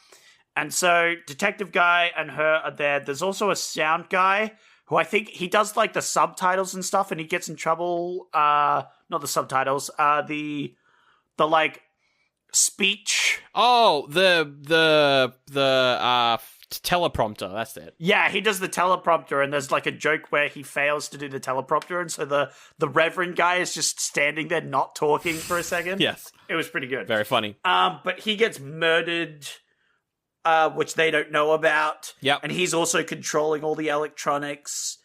And so Detective Guy and her are there. There's also a sound guy who I think he does like the subtitles and stuff, and he gets in trouble. Not the subtitles. The like speech. Oh, the teleprompter. That's it. Yeah, he does the teleprompter, and there's like a joke where he fails to do the teleprompter, and so the Reverend guy is just standing there not talking for a second. Yes, it was pretty good. Very funny. But he gets murdered, which they don't know about. Yep. And he's also controlling all the electronics.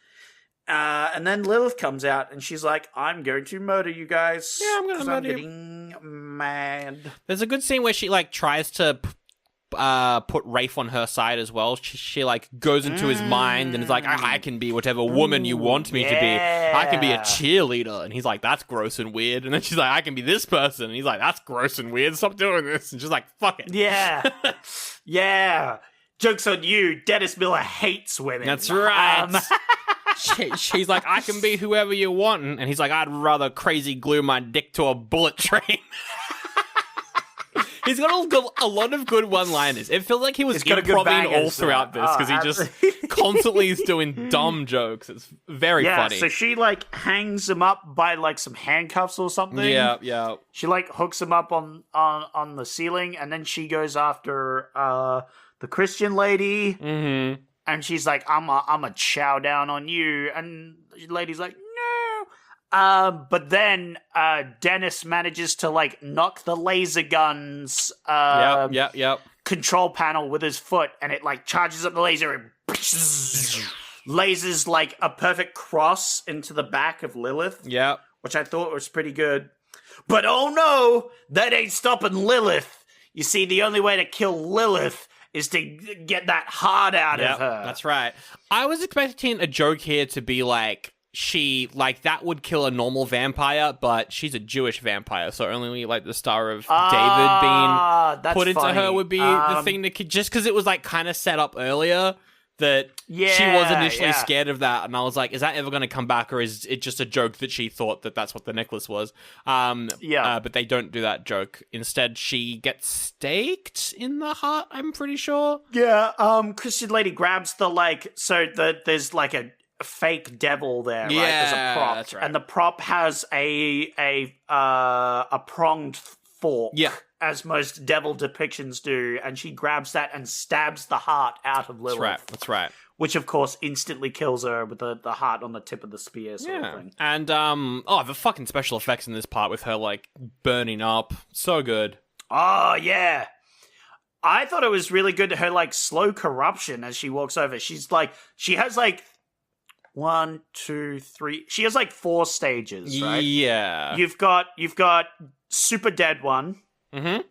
And then Lilith comes out, and she's like, I'm going to murder you guys. Yeah, I'm going to murder you. I'm getting mad. There's a good scene where she, like, tries to put Rafe on her side as well. She like, goes into his mind and is like, I can be whatever woman you want me to be. I can be a cheerleader. And he's like, that's gross and weird. And then she's like, I can be this person. And he's like, that's gross and weird. Stop doing this. And she's like, fuck it. Yeah. Yeah. Joke's on you. Dennis Miller hates women. That's right. She's like, I can be whoever you want. And he's like, I'd rather crazy glue my dick to a bullet train. He's got a lot of good one-liners. It feels like he was improvising all throughout this because he just constantly is doing dumb jokes. It's very funny. So she like hangs him up by like some handcuffs or something. Yeah. She like hooks him up on the ceiling, and then she goes after the Christian lady. Mm-hmm. And she's like, I'm a chow down on you. And the lady's like, no. But then Dennis manages to like knock the laser gun's control panel with his foot, and it like charges up the laser and lasers like a perfect cross into the back of Lilith. Yeah. Which I thought was pretty good. But oh no, that ain't stopping Lilith. You see, the only way to kill Lilith is to get that heart out of her. That's right. I was expecting a joke here to be like, that would kill a normal vampire, but she's a Jewish vampire, so only like the Star of David being put into her would be the thing that could, just because it was like kind of set up earlier. that she was Yeah, initially yeah. scared of that, and I was like, is that ever going to come back, or is it just a joke that she thought that that's what the necklace was? But they don't do that joke. Instead, she gets staked in the heart, I'm pretty sure. Yeah, Christian lady grabs there's like a fake devil there, right? There's a prop. That's right. And the prop has a pronged fork. Yeah. As most devil depictions do, and she grabs that and stabs the heart out of Lilith. That's right. Which, of course, instantly kills her with the heart on the tip of the spear sort of thing. And, the fucking special effects in this part with her, like, burning up. So good. Oh, yeah. I thought it was really good, her, like, slow corruption as she walks over. She's, like, she has, like, 1, 2, 3... She has, like, 4 stages, right? Yeah. You've got super dead one. Mm-hmm.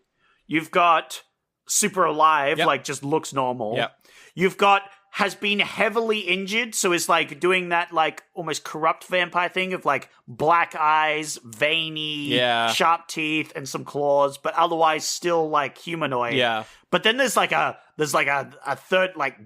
You've got super alive, Yep. like just looks normal. Yep. You've got has been heavily injured, so is like doing that like almost corrupt vampire thing of like black eyes, veiny, sharp teeth, and some claws, but otherwise still like humanoid. Yeah. But then there's like a third like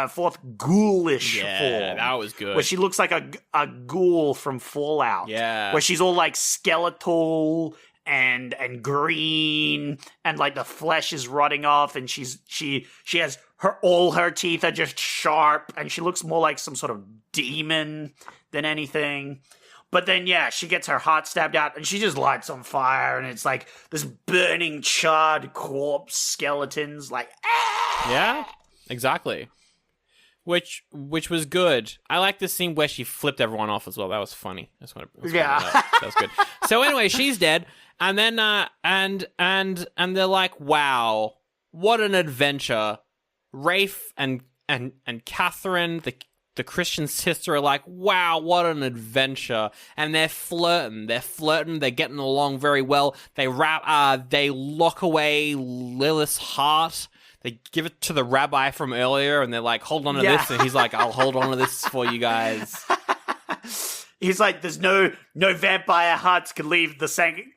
fourth ghoulish form. That was good. Where she looks like a ghoul from Fallout. Yeah. Where she's all like skeletal and green, and like the flesh is rotting off, and she has all her teeth are just sharp, and she looks more like some sort of demon than anything. But then she gets her heart stabbed out, and she just lights on fire, and it's like this burning charred corpse skeletons, like Yeah, exactly. Which was good. I like this scene where she flipped everyone off as well. That was funny. That's what. That was good. So anyway, she's dead, and then and they're like, "Wow, what an adventure!" Rafe and Catherine, the Christian sister, are like, "Wow, what an adventure!" And they're flirting. They're getting along very well. They lock away Lilith's heart. They give it to the rabbi from earlier, and they're like, hold on to this. And he's like, I'll hold on to this for you guys. He's like, there's no vampire hearts can leave the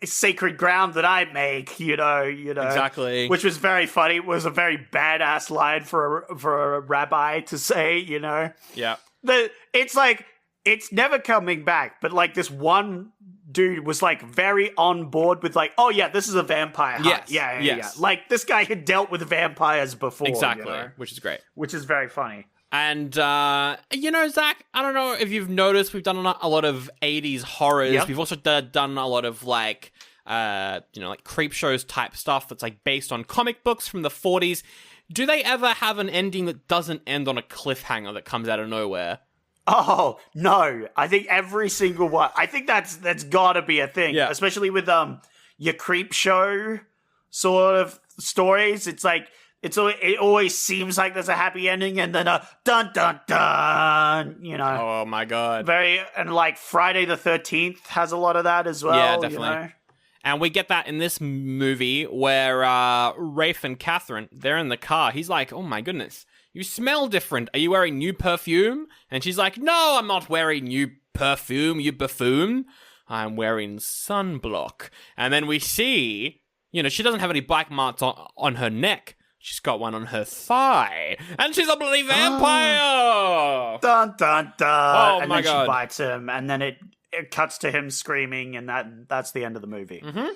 sacred ground that I make, you know. Exactly. Which was very funny. It was a very badass line for a rabbi to say, you know. Yeah. It's like, it's never coming back, but like this one dude was like very on board with like, oh yeah, this is a vampire heart. Yes. Yeah. Like this guy had dealt with vampires before. Exactly. You know? Which is great. Which is very funny. And, Zach, I don't know if you've noticed, we've done a lot of 80s horrors. Yep. We've also done a lot of like, like creep shows type stuff that's like based on comic books from the 40s. Do they ever have an ending that doesn't end on a cliffhanger that comes out of nowhere? Oh, no. I think every single one. I think that's gotta be a thing. Yeah. Especially with your creep show sort of stories. It's like it always seems like there's a happy ending and then a dun dun dun, you know. Oh my god. And like Friday the 13th has a lot of that as well. Yeah, definitely. You know? And we get that in this movie where Rafe and Catherine, they're in the car. He's like, oh my goodness, you smell different. Are you wearing new perfume? And she's like, no, I'm not wearing new perfume, you buffoon. I'm wearing sunblock. And then we see, she doesn't have any black marks on her neck. She's got one on her thigh. And she's a bloody vampire! Dun, dun, dun. Oh, and my then God. she bites him, and then it cuts to him screaming, and that's the end of the movie. Mm-hmm.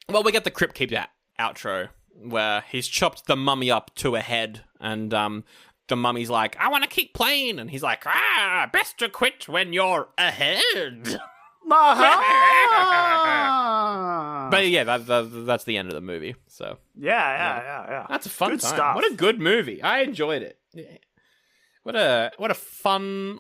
Well, we get the Crypt Keep outro, where he's chopped the mummy up to a head, and the mummy's like, I want to keep playing. And he's like, best to quit when you're ahead. But yeah, that's the end of the movie. So Yeah. that's a fun Good time. stuff. What a good movie. I enjoyed it. Yeah. What a fun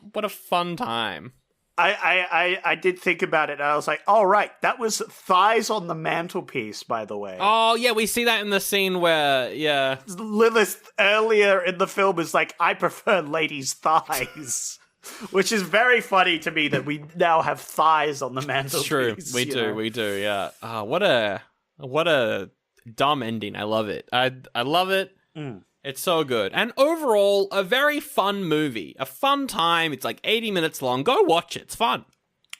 time. I did think about it, and I was like, oh, right, that was thighs on the mantelpiece, by the way. Oh yeah, we see that in the scene where Lilith earlier in the film is like, I prefer ladies' thighs. Which is very funny to me that we now have thighs on the mantelpiece. It's true. We do, yeah. What a dumb ending. I love it. I love it. It's so good. And overall, a very fun movie. A fun time. It's like 80 minutes long. Go watch it. It's fun.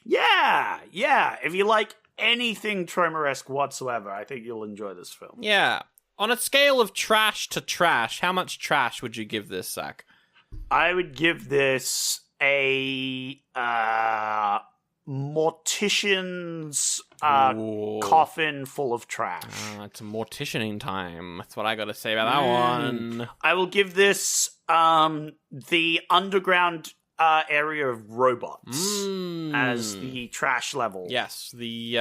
Yeah. If you like anything Troma-esque whatsoever, I think you'll enjoy this film. Yeah. On a scale of trash to trash, how much trash would you give this, Zach? I would give this a mortician's coffin full of trash. It's a morticianing time. That's what I got to say about that one. I will give this the underground area of robots as the trash level. Yes, the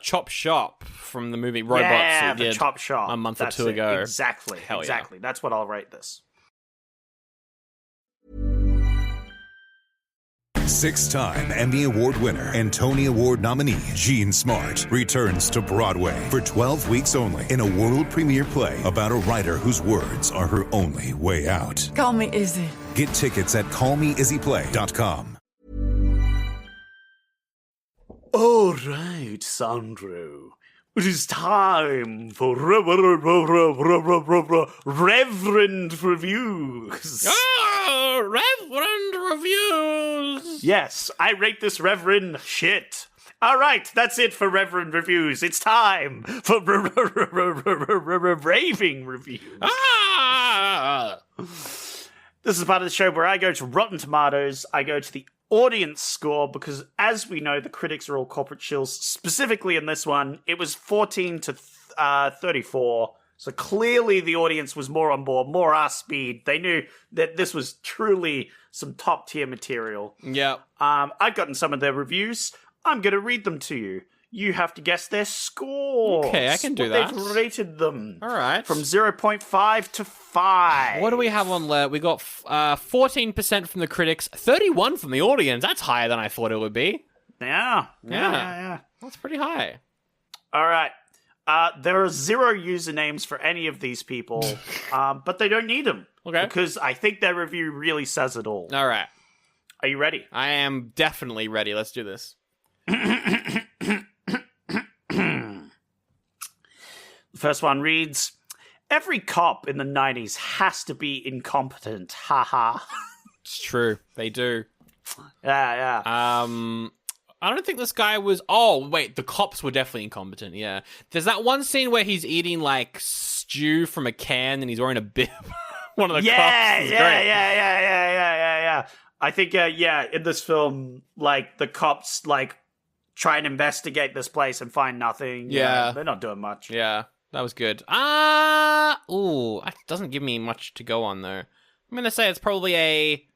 Chop Shop from the movie Robots. Yeah, the Chop Shop. A month or two ago. Exactly. Hell exactly. Yeah. That's what I'll rate this. 6-time Emmy Award winner and Tony Award nominee Gene Smart returns to Broadway for 12 weeks only in a world premiere play about a writer whose words are her only way out. Call me Izzy. Get tickets at callmeizzyplay.com. All right, Sandro. It is time for Reverend Reviews. Oh, Reverend Reviews. Yes, I rate this Reverend shit. All right, that's it for Reverend Reviews. It's time for Raving Reviews. This is part of the show where I go to Rotten Tomatoes, I go to the audience score, because as we know, the critics are all corporate shills. Specifically in this one, it was 14 to 34. So clearly the audience was more on board, more our speed. They knew that this was truly some top tier material. Yep. I've gotten some of their reviews. I'm going to read them to you. You have to guess their scores. Okay, I can do that. They've rated them. All right. From 0.5 to 5. What do we have on there? We got 14% from the critics, 31 from the audience. That's higher than I thought it would be. Yeah. That's pretty high. All right. There are 0 usernames for any of these people, but they don't need them. Okay. Because I think their review really says it all. All right. Are you ready? I am definitely ready. Let's do this. The first one reads, every cop in the 90s has to be incompetent. Haha. It's true. They do. Yeah. I don't think this guy was... Oh, wait. The cops were definitely incompetent, yeah. There's that one scene where he's eating, like, stew from a can and he's wearing a bib. One of the cops is great. Yeah. I think, in this film, like, the cops, like, try and investigate this place and find nothing. Yeah. They're not doing much. Yeah, that was good. It doesn't give me much to go on, though. I'm going to say it's probably a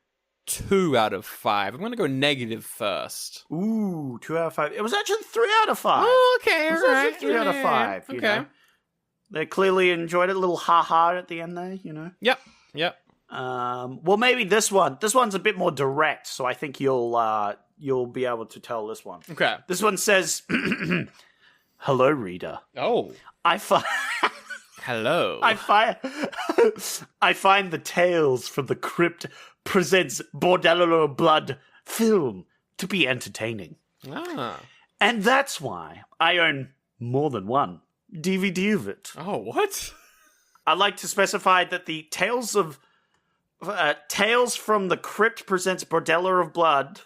2 out of 5. I'm going to go negative first. Ooh, 2 out of 5. It was actually 3 out of 5. Oh, okay, It was alright. actually 3 out of 5. You know? They clearly enjoyed it. A little ha-ha at the end there, you know? Yep. Well, maybe this one. This one's a bit more direct, so I think you'll be able to tell this one. Okay. This one says, hello, reader. Oh. Hello. I find the Tales from the Crypt presents Bordello of Blood film to be entertaining. And that's why I own more than one DVD of it. Oh, what? I'd like to specify that the Tales from the Crypt presents Bordello of Blood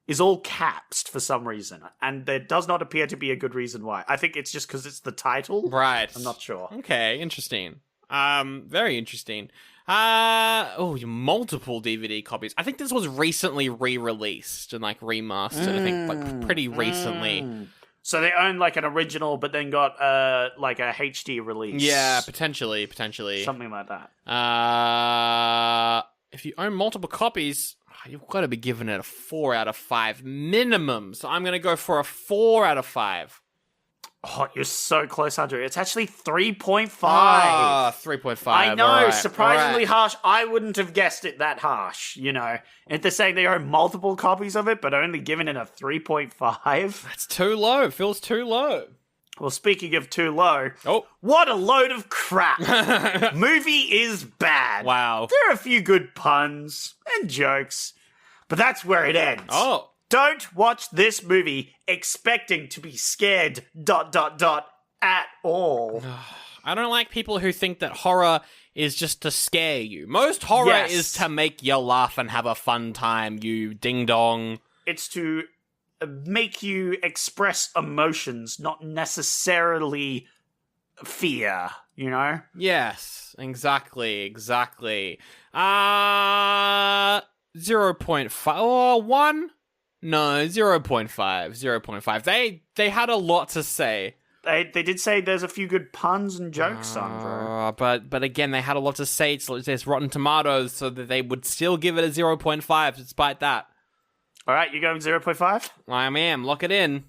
is all capsed for some reason, and there does not appear to be a good reason why. I think it's just because it's the title. Right. I'm not sure. Okay, interesting. Very interesting. Multiple DVD copies. I think this was recently re-released and, like, remastered, I think, like, pretty recently. So they own, like, an original, but then got, like, a HD release. Yeah, potentially. Something like that. If you own multiple copies, you've got to be giving it a 4 out of 5 minimum. So I'm going to go for a 4 out of 5. Oh, you're so close, Andrew. It's actually 3.5. 3.5. I know, all right, surprisingly harsh. I wouldn't have guessed it that harsh, you know. And they're saying they own multiple copies of it, but only giving it a 3.5. That's too low. It feels too low. Well, speaking of too low, Oh. what a load of crap. Movie is bad. Wow. There are a few good puns and jokes, but that's where it ends. Oh. Don't watch this movie expecting to be scared ... at all. I don't like people who think that horror is just to scare you. Most horror Yes. is to make you laugh and have a fun time, you ding-dong. It's to make you express emotions, not necessarily fear. you know? Yes, exactly. 0.5 or 1? No, 0.5. 0.5. They had a lot to say. They did say there's a few good puns and jokes, Sandro. But again, they had a lot to say. There's Rotten Tomatoes, so that they would still give it a 0.5 despite that. All right, you going 0.5? I am. Lock it in.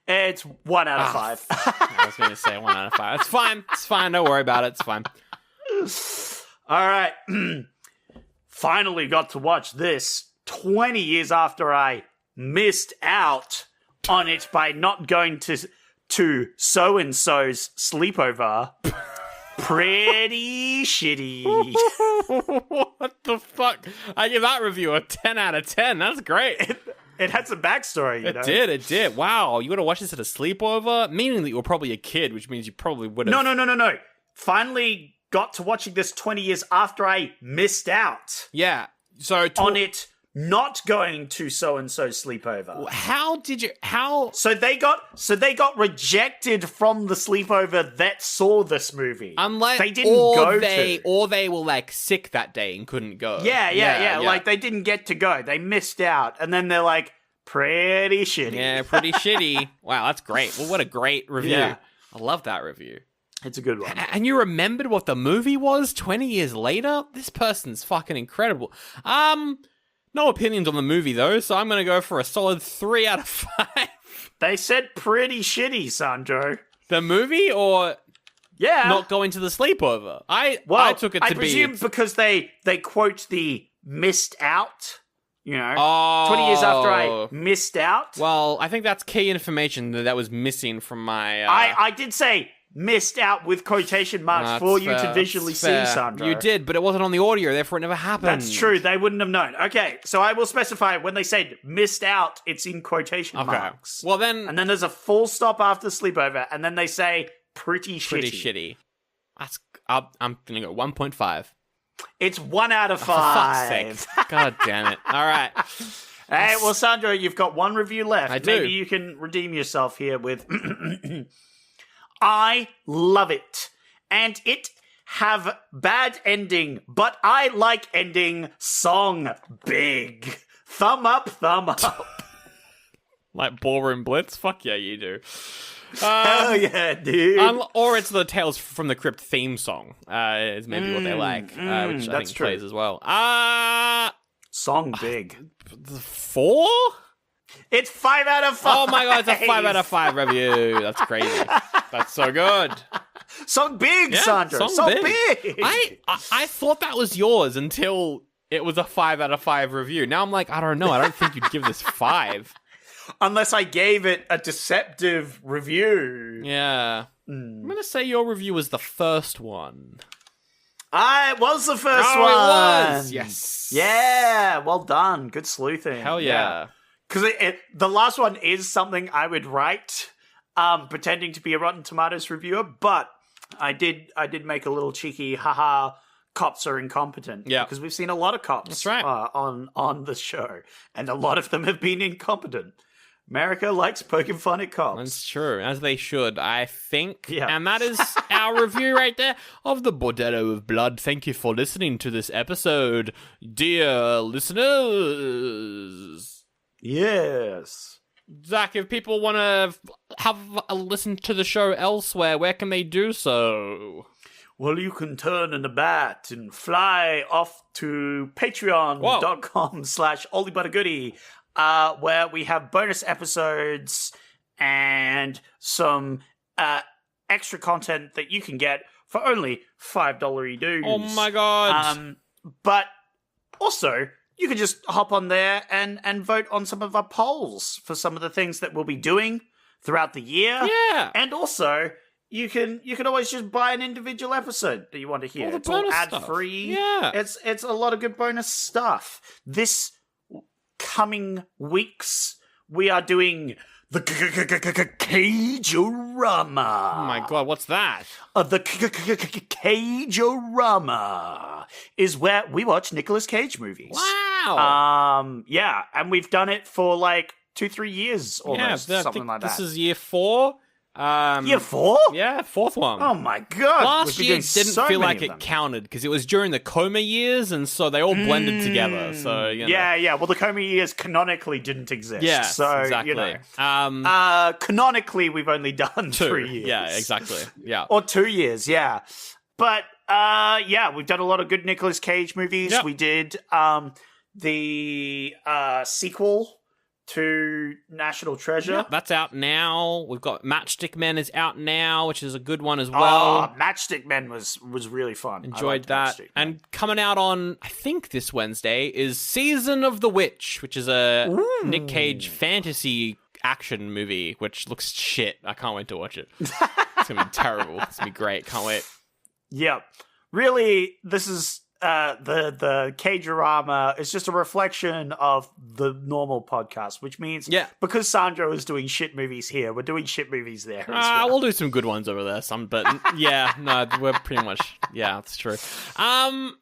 It's 1 out of 5. I was going to say 1 out of 5. It's fine. It's fine. Don't worry about it. It's fine. All right. Finally got to watch this 20 years after I missed out on it by not going to so-and-so's sleepover. Pretty shitty. What the fuck? I give that review a 10 out of 10. That's great. It had some backstory, you know? It did. Wow, you got to watch this at a sleepover? Meaning that you were probably a kid, which means you probably would have... No. Finally got to watching this 20 years after I missed out. Yeah. So on it not going to so-and-so's sleepover. So they got rejected from the sleepover that saw this movie. Unless they didn't go or they were like sick that day and couldn't go. Yeah. Like they didn't get to go. They missed out. And then they're like, pretty shitty. Yeah, pretty shitty. Wow, that's great. Well, what a great review. Yeah. I love that review. It's a good one. And you remembered what the movie was 20 years later? This person's fucking incredible. No opinions on the movie, though, so I'm going to go for a solid 3 out of 5. They said pretty shitty, Sandro. The movie, or not going to the sleepover? I took it to be... I presume because they quote the missed out, you know, 20 years after I missed out. Well, I think that's key information that was missing from my... I did say... missed out with quotation marks for you to visually see, Sandro. You did, but it wasn't on the audio, therefore it never happened. That's true. They wouldn't have known. Okay, so I will specify when they say missed out, it's in quotation marks. Well, then... And then there's a full stop after sleepover, and then they say pretty shitty. Pretty shitty. I'm going to go 1.5. It's 1 out of 5. For fuck's sake. God damn it. All right. Hey, well, Sandro, you've got one review left. I do. Maybe you can redeem yourself here with... I love it. And it have bad ending, but I like ending song big. Thumb up, thumb up. Like Ballroom Blitz? Fuck yeah, you do. Hell yeah, dude. Or it's the Tales from the Crypt theme song, is maybe what they like, which I think plays as well. Song big. 4? It's 5 out of 5. Oh my god, it's a 5 out of 5 review. That's crazy. That's so good. Song big, Sandro. Song big. I thought that was yours until it was a 5 out of 5 review. Now I'm like, I don't know. I don't think you'd give this 5. Unless I gave it a deceptive review. Yeah. I'm going to say your review was the first one. It was the first one. It was. Yes. Yeah, well done. Good sleuthing. Hell yeah. Because the last one is something I would write, pretending to be a Rotten Tomatoes reviewer, but I did make a little cheeky, haha, cops are incompetent. Yeah. Because we've seen a lot of cops That's right. on the show, and a lot of them have been incompetent. America likes poking fun at cops. That's true, as they should, I think. Yeah. And that is our review right there of the Bordello of Blood. Thank you for listening to this episode, dear listeners. Yes. Zach, if people want to have a listen to the show elsewhere, where can they do so? Well, you can turn in a bat and fly off to patreon.com/oldie where we have bonus episodes and some extra content that you can get for only $5 dues. Oh my god. But also, you can just hop on there and vote on some of our polls for some of the things that we'll be doing throughout the year. Yeah. And also, you can always just buy an individual episode that you want to hear. All the it's all bonus ad-free. stuff. Yeah. It's a lot of good bonus stuff. This coming weeks, we are doing the Cageorama. Oh my god, what's that? The Cageorama is where we watch Nicolas Cage movies. Wow. Yeah, and we've done it for like 2-3 years almost, I something think like that. This is year 4. Year 4? Yeah, fourth one. Oh my god! Last We've been year doing didn't so feel many like of it them. counted because it was during the coma years, and so they all blended together. So you know. Yeah. Well, the coma years canonically didn't exist. Yeah, so exactly. you know, canonically we've only done 3 years. Yeah, exactly. Yeah. Or 2 years. Yeah, but we've done a lot of good Nicolas Cage movies. Yep. We did the sequel to National Treasure. Yep, that's out now. We've got Matchstick Men is out now, which is a good one as well. Oh, Matchstick Men was really fun. I Enjoyed liked that. Matchstick Men. And coming out on, I think, this Wednesday is Season of the Witch, which is a Nick Cage fantasy action movie, which looks shit. I can't wait to watch it. It's going to be terrible. It's going to be great. Can't wait. Yep. Really, this is the Cagerama is just a reflection of the normal podcast, which means because Sandro is doing shit movies here, we're doing shit movies there. As well. We'll do some good ones over there. We're pretty much that's true. I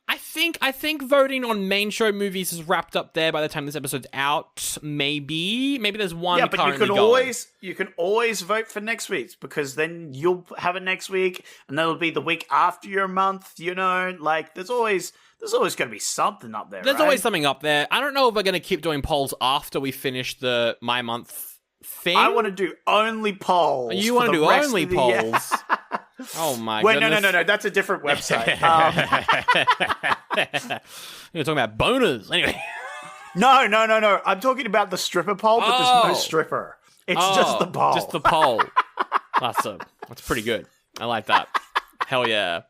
think voting on main show movies is wrapped up there by the time this episode's out. Maybe there's one. Yeah, but currently going. you can always vote for next week's because then you'll have it next week, and then it'll be the week after your month. You know, like there's always going to be something up there. There's right? always something up there. I don't know if we're going to keep doing polls after we finish the My Month thing. I want to do only polls. You want to do only polls? Oh my Wait, goodness. no. That's a different website. You're talking about boners. Anyway. No. I'm talking about the stripper poll, but there's no stripper. It's just the poll. Just the poll. That's pretty good. I like that. Hell yeah.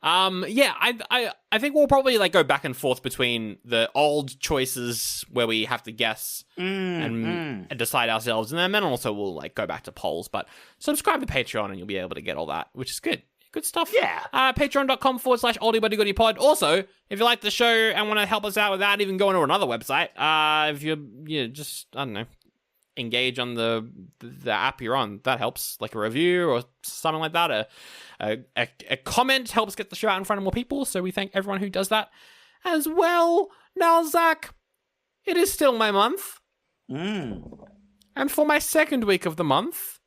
I think we'll probably like go back and forth between the old choices where we have to guess and decide ourselves, and then also we'll like go back to polls. But subscribe to Patreon and you'll be able to get all that, which is good. Good stuff. Yeah. Patreon.com/Oldie Goodie Pod. Also, if you like the show and want to help us out without even going to another website, if you just, I don't know, engage on the app you're on, that helps. Like a review or something like that. A comment helps get the show out in front of more people, so we thank everyone who does that as well. Now, Zach, it is still my month. And for my second week of the month,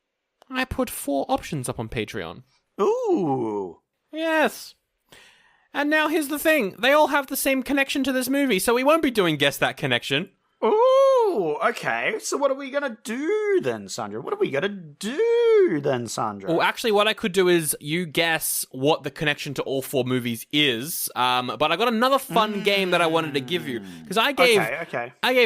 I put 4 options up on Patreon. Ooh. Yes. And now here's the thing. They all have the same connection to this movie, so we won't be doing Guess That Connection. Ooh, okay. So what are we going to do then, Sandra? Well, actually, what I could do is you guess what the connection to all 4 movies is. But I got another fun game that I wanted to give you. Because I gave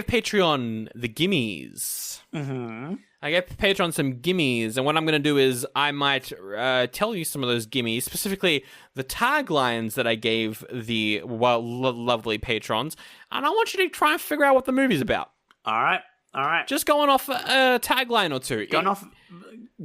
Patreon the gimmies. Mm-hmm. I gave Patreon some gimmies, and what I'm going to do is I might tell you some of those gimmies, specifically the taglines that I gave the lovely patrons, and I want you to try and figure out what the movie's about. All right. Just going off a tagline or two. Going off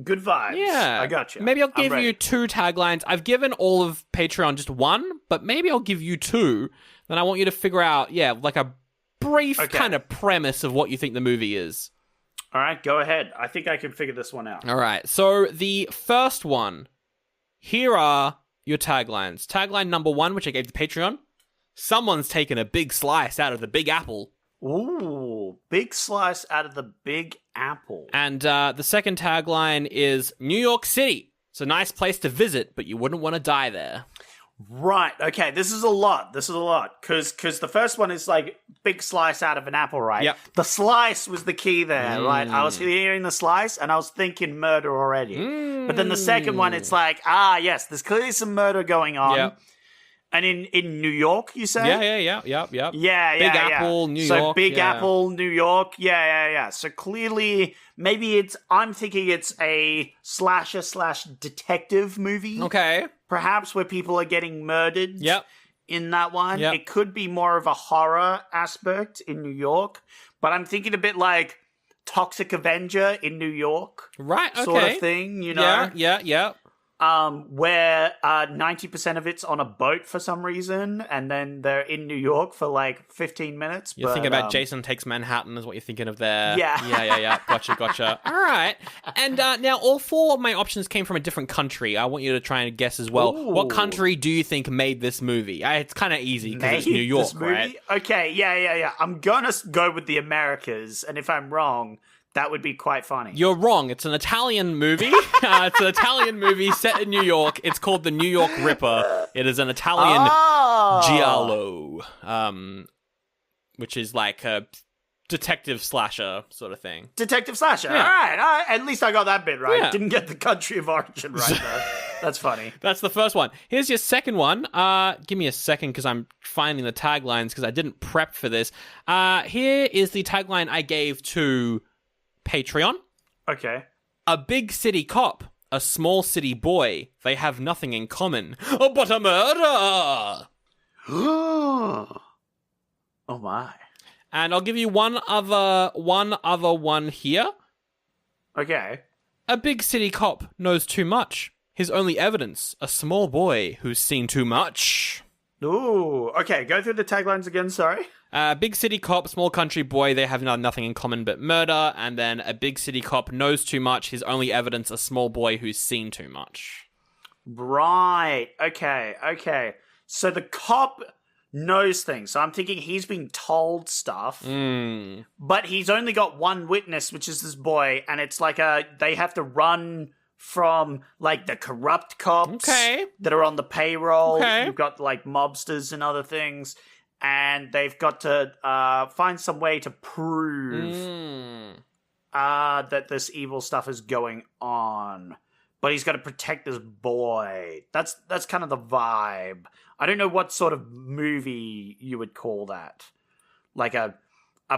good vibes. Yeah. I got you. Maybe I'll give you 2 taglines. I've given all of Patreon just 1, but maybe I'll give you 2. Then I want you to figure out, like a brief kind of premise of what you think the movie is. All right, go ahead. I think I can figure this one out. All right, so the first one, here are your taglines. Tagline number 1, which I gave to Patreon, someone's taken a big slice out of the Big Apple. Ooh, big slice out of the Big Apple. And the second tagline is New York City. It's a nice place to visit, but you wouldn't want to die there. Right, okay, this is a lot, because the first one is like big slice out of an apple, right? Yep. The slice was the key there, right? I was hearing the slice, and I was thinking murder already. But then the second one, it's like, yes, there's clearly some murder going on. Yep. And in New York, you say? Yeah. Big Apple, New so York. Big Apple, New York. Yeah. So clearly, maybe I'm thinking it's a slasher/detective movie. Okay. Perhaps where people are getting murdered. Yep. In that one. Yep. It could be more of a horror aspect in New York. But I'm thinking a bit like Toxic Avenger in New York. Right, okay. Sort of thing, you know? Yeah. Where 90% of it's on a boat for some reason, and then they're in New York for like 15 minutes. You're thinking about Jason Takes Manhattan is what you're thinking of there. Yeah. Yeah. Gotcha. All right. And now all 4 of my options came from a different country. I want you to try and guess as well. Ooh. What country do you think made this movie? It's kind of easy because it's New York, right? Okay, yeah. I'm gonna go with the Americas, and if I'm wrong, That would be quite funny. You're wrong. It's an Italian movie. It's an Italian movie set in New York. It's called The New York Ripper. It is an Italian giallo, which is like a detective slasher sort of thing. Detective slasher. Yeah. All right. At least I got that bit right. Yeah. Didn't get the country of origin right, though. That's funny. That's the first one. Here's your second one. Give me a second because I'm finding the taglines because I didn't prep for this. Here is the tagline I gave to Patreon. Okay. A big city cop, a small city boy. They have nothing in common. Oh, but a murder! Oh my. And I'll give you one other one here. Okay. A big city cop knows too much. His only evidence, a small boy who's seen too much. Ooh. Okay, go through the taglines again, sorry. Big city cop, small country boy, they have nothing in common but murder. And then a big city cop knows too much. His only evidence, a small boy who's seen too much. Right. Okay. So the cop knows things. So I'm thinking he's been told stuff. But he's only got one witness, which is this boy. And it's like they have to run from like the corrupt cops that are on the payroll. Okay. You've got like mobsters and other things. And they've got to find some way to prove that this evil stuff is going on. But he's got to protect this boy. That's kind of the vibe. I don't know what sort of movie you would call that. Like a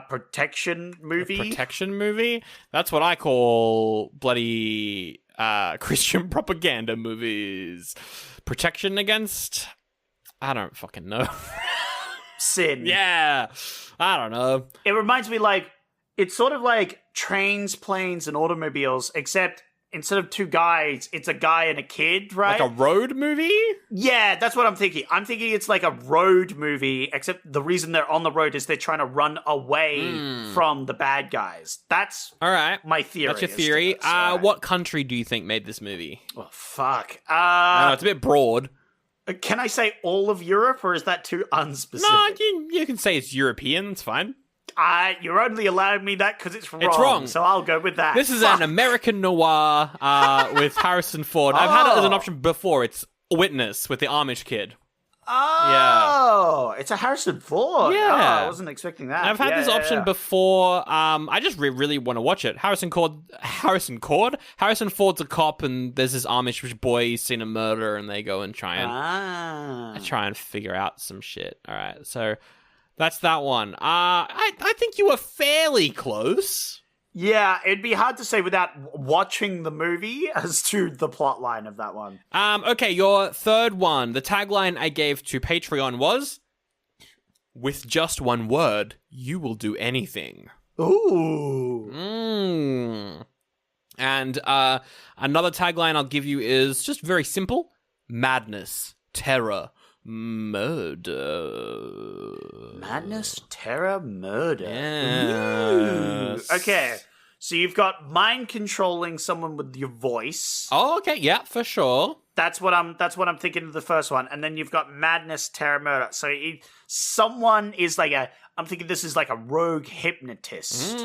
protection movie? A protection movie? That's what I call bloody Christian propaganda movies. Protection against? I don't fucking know. Sin. Yeah. I don't know. It reminds me it's sort of like Trains, Planes, and Automobiles, except instead of two guys, it's a guy and a kid, right? Like a road movie? Yeah, that's what I'm thinking. I'm thinking it's like a road movie, except the reason they're on the road is they're trying to run away from the bad guys. That's all right. My theory. That's your theory. Right. What country do you think made this movie? Oh, fuck. I know, it's a bit broad. Can I say all of Europe, or is that too unspecific? No, you can say it's European. It's fine. You're only allowing me that because it's wrong. It's wrong. So I'll go with that. This is an American noir with Harrison Ford. I've had it as an option before. It's Witness with the Amish kid. Oh, it's a Harrison Ford. Yeah. Oh, I wasn't expecting that. I've had this option before. I just really want to watch it. Harrison Ford's a cop, and there's this Amish boy. He's seen a murder, and they go and try and figure out some shit. All right, so that's that one. I think you were fairly close. Yeah, it'd be hard to say without watching the movie as to the plot line of that one. Okay, your third one. The tagline I gave to Patreon was, with just one word, you will do anything. Ooh. And another tagline I'll give you is just very simple. Madness, terror, murder. Madness, terror, murder. Yes. Okay, so you've got mind controlling someone with your voice. Oh, okay, yeah, for sure. That's what I'm thinking of the first one, and then you've got madness, terror, murder. So someone is like I'm thinking this is like a rogue hypnotist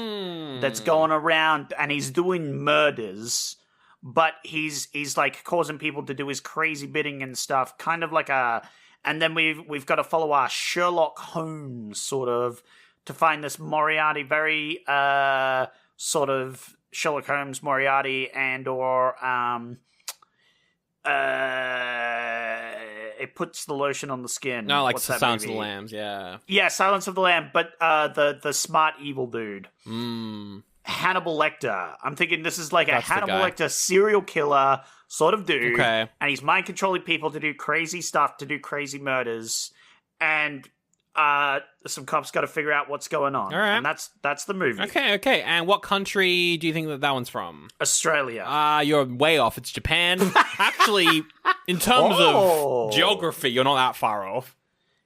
that's going around and he's doing murders, but he's like causing people to do his crazy bidding and stuff, kind of like and then we've got to follow our Sherlock Holmes sort of to find this Moriarty, very sort of Sherlock Holmes Moriarty, and or it puts the lotion on the skin. No, like What's that Silence of movie? the Lambs, yeah. Yeah, Silence of the Lamb, but the smart evil dude. Hannibal Lecter. I'm thinking this is like That's a Hannibal the guy. Lecter serial killer sort of dude. Okay. And he's mind controlling people to do crazy stuff, to do crazy murders. And some cops got to figure out what's going on. All right. And that's the movie. Okay. And what country do you think that one's from? Australia. You're way off. It's Japan. Actually, in terms of geography, you're not that far off.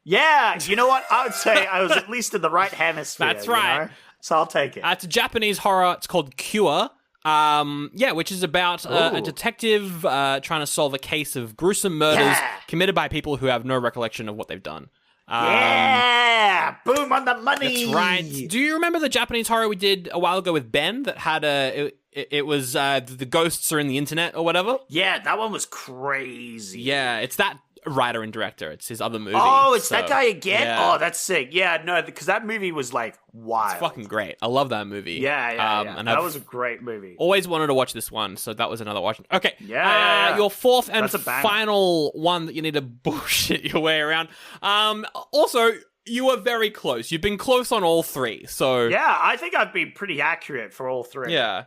Yeah, you know what? I would say I was at least in the right hemisphere. That's right. You know? So I'll take it. It's a Japanese horror. It's called Cure. Which is about a detective trying to solve a case of gruesome murders committed by people who have no recollection of what they've done. Yeah! Boom! want that money. That's right. Do you remember the Japanese horror we did a while ago with Ben that had it was the ghosts are in the internet or whatever? Yeah, that one was crazy. Yeah, it's that writer and director. It's his other movie. Oh, it's that guy again? Yeah. Oh, that's sick. Yeah, no, because that movie was like wild. It's fucking great. I love that movie. Yeah. And that I've was a great movie. always wanted to watch this one, so that was another watch. Okay. Yeah. Your fourth and That's a banger. final one that you need to bullshit your way around. Also, you were very close. You've been close on all three, so... Yeah, I think I've been pretty accurate for all three. Yeah.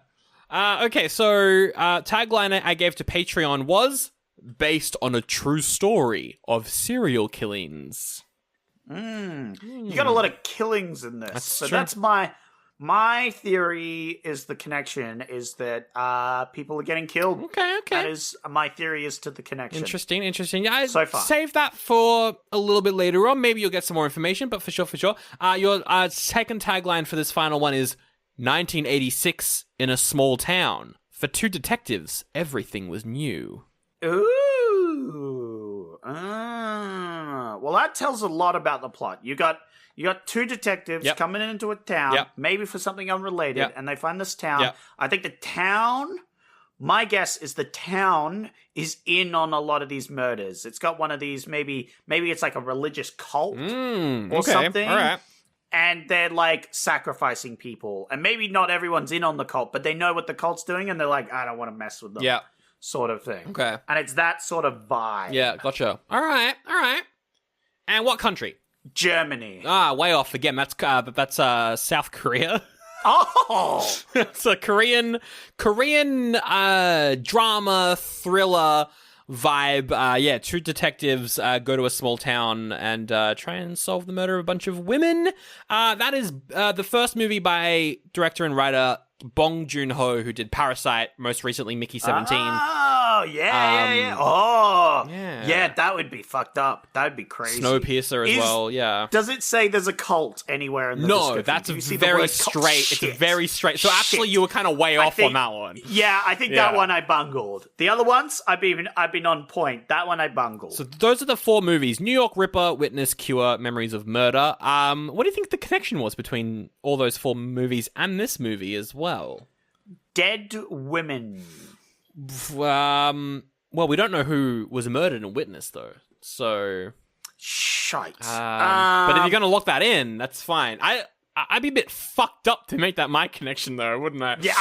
Okay, so tagline I gave to Patreon was based on a true story of serial killings. You got a lot of killings in this. That's so true. that's my theory is the connection is that people are getting killed. Okay. That is my theory is to the connection. Interesting. Yeah, So far. Save that for a little bit later on. Maybe you'll get some more information, but for sure. Your second tagline for this final one is 1986 in a small town. For two detectives, everything was new. Ooh. Well, that tells a lot about the plot. You got two detectives Yep. coming into a town, Yep. maybe for something unrelated, Yep. and they find this town. Yep. I think the town, my guess is the town is in on a lot of these murders. It's got one of these, maybe it's like a religious cult or something. All right. And they're like sacrificing people. And maybe not everyone's in on the cult, but they know what the cult's doing and they're like, I don't want to mess with them. Yeah. Sort of thing. Okay. And it's that sort of vibe. Yeah, gotcha. All right. And what country? Germany. Way off again. That's South Korea. Oh! It's a Korean drama thriller vibe. Two detectives go to a small town and try and solve the murder of a bunch of women. That is the first movie by director and writer Bong Joon-ho, who did Parasite, most recently Mickey 17. Oh, yeah. Oh, Yeah. that would be fucked up. That would be crazy. Snowpiercer as well, yeah. Does it say there's a cult anywhere in the No, description? that's Do you see the very word cult? straight. Shit. It's very straight. So actually, Shit. you were kind of way off think- on that one. Yeah, I think Yeah. that one I bungled. The other ones, I've been on point. That one I bungled. So those are the four movies: New York Ripper, Witness, Cure, Memories of Murder. What do you think the connection was between all those four movies and this movie as well? Dead women. Well, we don't know who was murdered in Witness, though. So, Shite. but if you're going to lock that in, that's fine. I'd be a bit fucked up to make that my connection, though, wouldn't I? Yeah,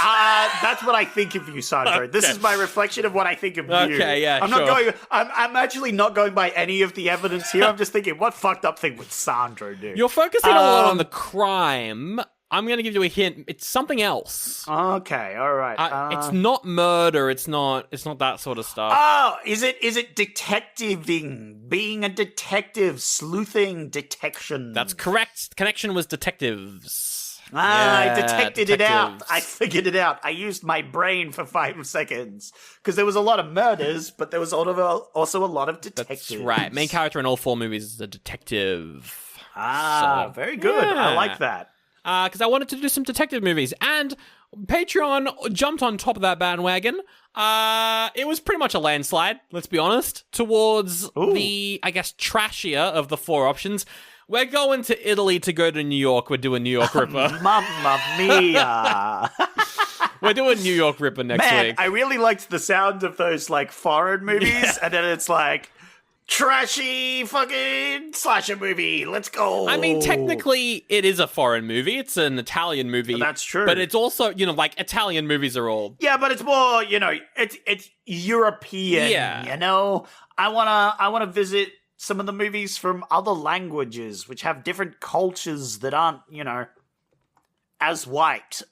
that's what I think of you, Sandro. This is my reflection of what I think of you. Okay, yeah, I'm sure. not going. I'm actually not going by any of the evidence here. I'm just thinking, what fucked up thing would Sandro do? You're focusing a lot on the crime. I'm going to give you a hint. It's something else. Okay, all right. It's not murder. It's not that sort of stuff. Oh, is it detectiving? Being a detective, sleuthing, detection. That's correct. Connection was detectives. I detected it out. detectives. I figured it out. I used my brain for 5 seconds because there was a lot of murders, but there was also a lot of detectives. That's right. Main character in all four movies is a detective. So, Very good. I yeah. like that. Because I wanted to do some detective movies, and Patreon jumped on top of that bandwagon. It was pretty much a landslide, let's be honest, towards the, I guess, trashier of the four options. We're going to Italy to go to New York. We're doing New York Ripper. Mamma mia. We're doing New York Ripper next Man, week. I really liked the sound of those like foreign movies, and then it's like trashy fucking slasher movie. Let's go. I mean, technically, it is a foreign movie. It's an Italian movie. That's true. But it's also, like, Italian movies are all... Yeah, but it's more, it's European. Yeah. I wanna visit some of the movies from other languages, which have different cultures that aren't, as white.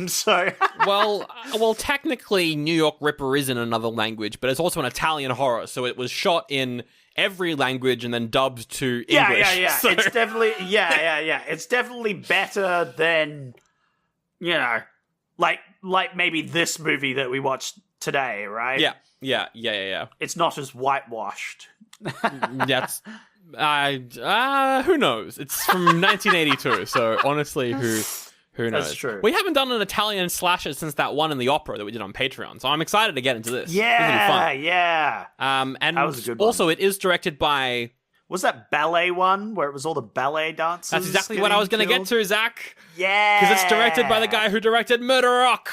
So well, technically, New York Ripper is in another language, but it's also an Italian horror, so it was shot in every language and then dubbed to English. Yeah. So- It's definitely It's definitely better than like maybe this movie that we watched today, right? Yeah. It's not as whitewashed. That's... who knows? It's from 1982, so honestly, who knows? That's true. We haven't done an Italian slasher since that one in the opera that we did on Patreon, so I'm excited to get into this. Yeah, This will be fun. yeah. And That was a good one. also, it is directed by was that ballet one where it was all the ballet dancers? That's exactly what I was going to get to, Zach. Yeah. Because it's directed by the guy who directed Murder Rock.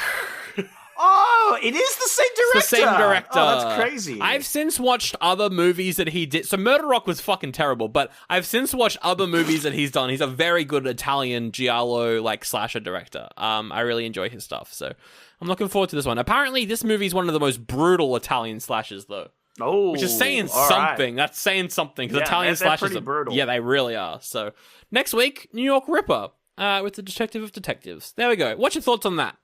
Oh, it is the same director. It's the same director. Oh, that's crazy. I've since watched other movies that he did. So Murder Rock was fucking terrible, but I've since watched other movies that he's done. He's a very good Italian giallo slasher director. I really enjoy his stuff, so I'm looking forward to this one. Apparently, this movie is one of the most brutal Italian slashers, though. Oh, which is saying all something. Right. That's saying something because Yeah, Italian they're slashers pretty brutal. Yeah, they really are. So next week, New York Ripper with the Detective of Detectives. There we go. What's your thoughts on that?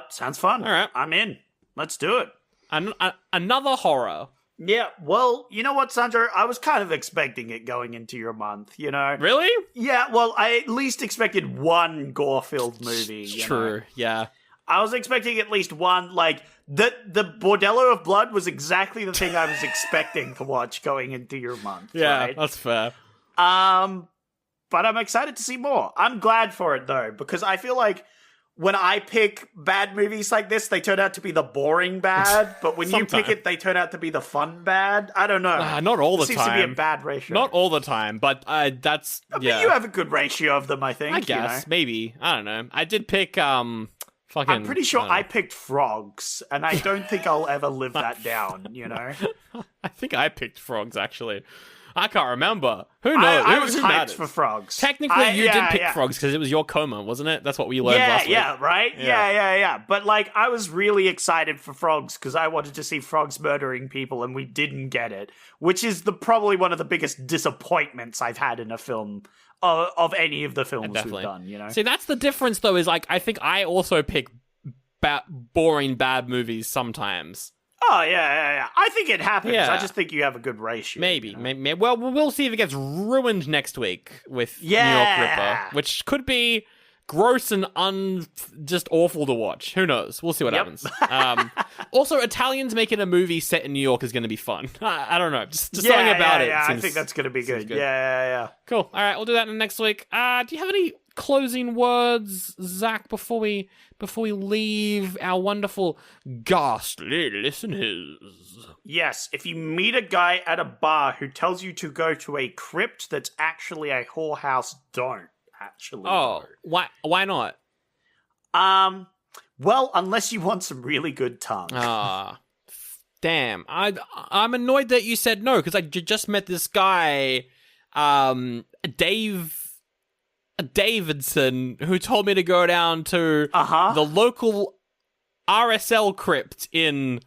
Sounds fun. All right. I'm in. Let's do it. Another horror. Yeah, well, you know what, Sandro? I was kind of expecting it going into your month, you know? Really? Yeah, well, I at least expected one gore-filled movie. True, yeah. I was expecting at least one, the Bordello of Blood was exactly the thing I was expecting to watch going into your month. Yeah, right? that's fair. But I'm excited to see more. I'm glad for it, though, because I feel like when I pick bad movies like this, they turn out to be the boring bad, but when you pick it, they turn out to be the fun bad. I don't know. Not all the Seems time. to be a bad ratio. Not all the time, but that's, But yeah. you have a good ratio of them, I think. I guess, maybe. I don't know. I did pick, fucking... I'm pretty sure I I picked frogs, and I don't think I'll ever live that down, you know? I think I picked frogs, actually. I can't remember. Who knows? I was Who hyped matters? for frogs. Technically, you did pick frogs because it was your coma, wasn't it? That's what we learned last week. Yeah, right? Yeah. But, I was really excited for frogs because I wanted to see frogs murdering people, and we didn't get it, which is probably one of the biggest disappointments I've had in a film of any of the films we've done, you know? See, that's the difference, though, is, I think I also pick boring, bad movies sometimes. Oh, yeah. I think it happens. Yeah. I just think you have a good ratio. Maybe. You know? Maybe. Well, we'll see if it gets ruined next week with New York Ripper, which could be gross and just awful to watch. Who knows? We'll see what happens. Also, Italians making a movie set in New York is going to be fun. I don't know. Just something about it. I think that's going to be good. Yeah. Cool. All right, we'll do that next week. Do you have any closing words, Zach, before we leave our wonderful ghastly listeners? Yes, if you meet a guy at a bar who tells you to go to a crypt that's actually a whorehouse, don't actually Oh, go. why not? Well, unless you want some really good tongue. Damn. I'm annoyed that you said no, because I just met this guy, Davidson, who told me to go down to the local RSL crypt in...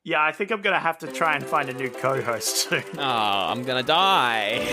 Yeah, I think I'm going to have to try and find a new co-host soon. I'm gonna die.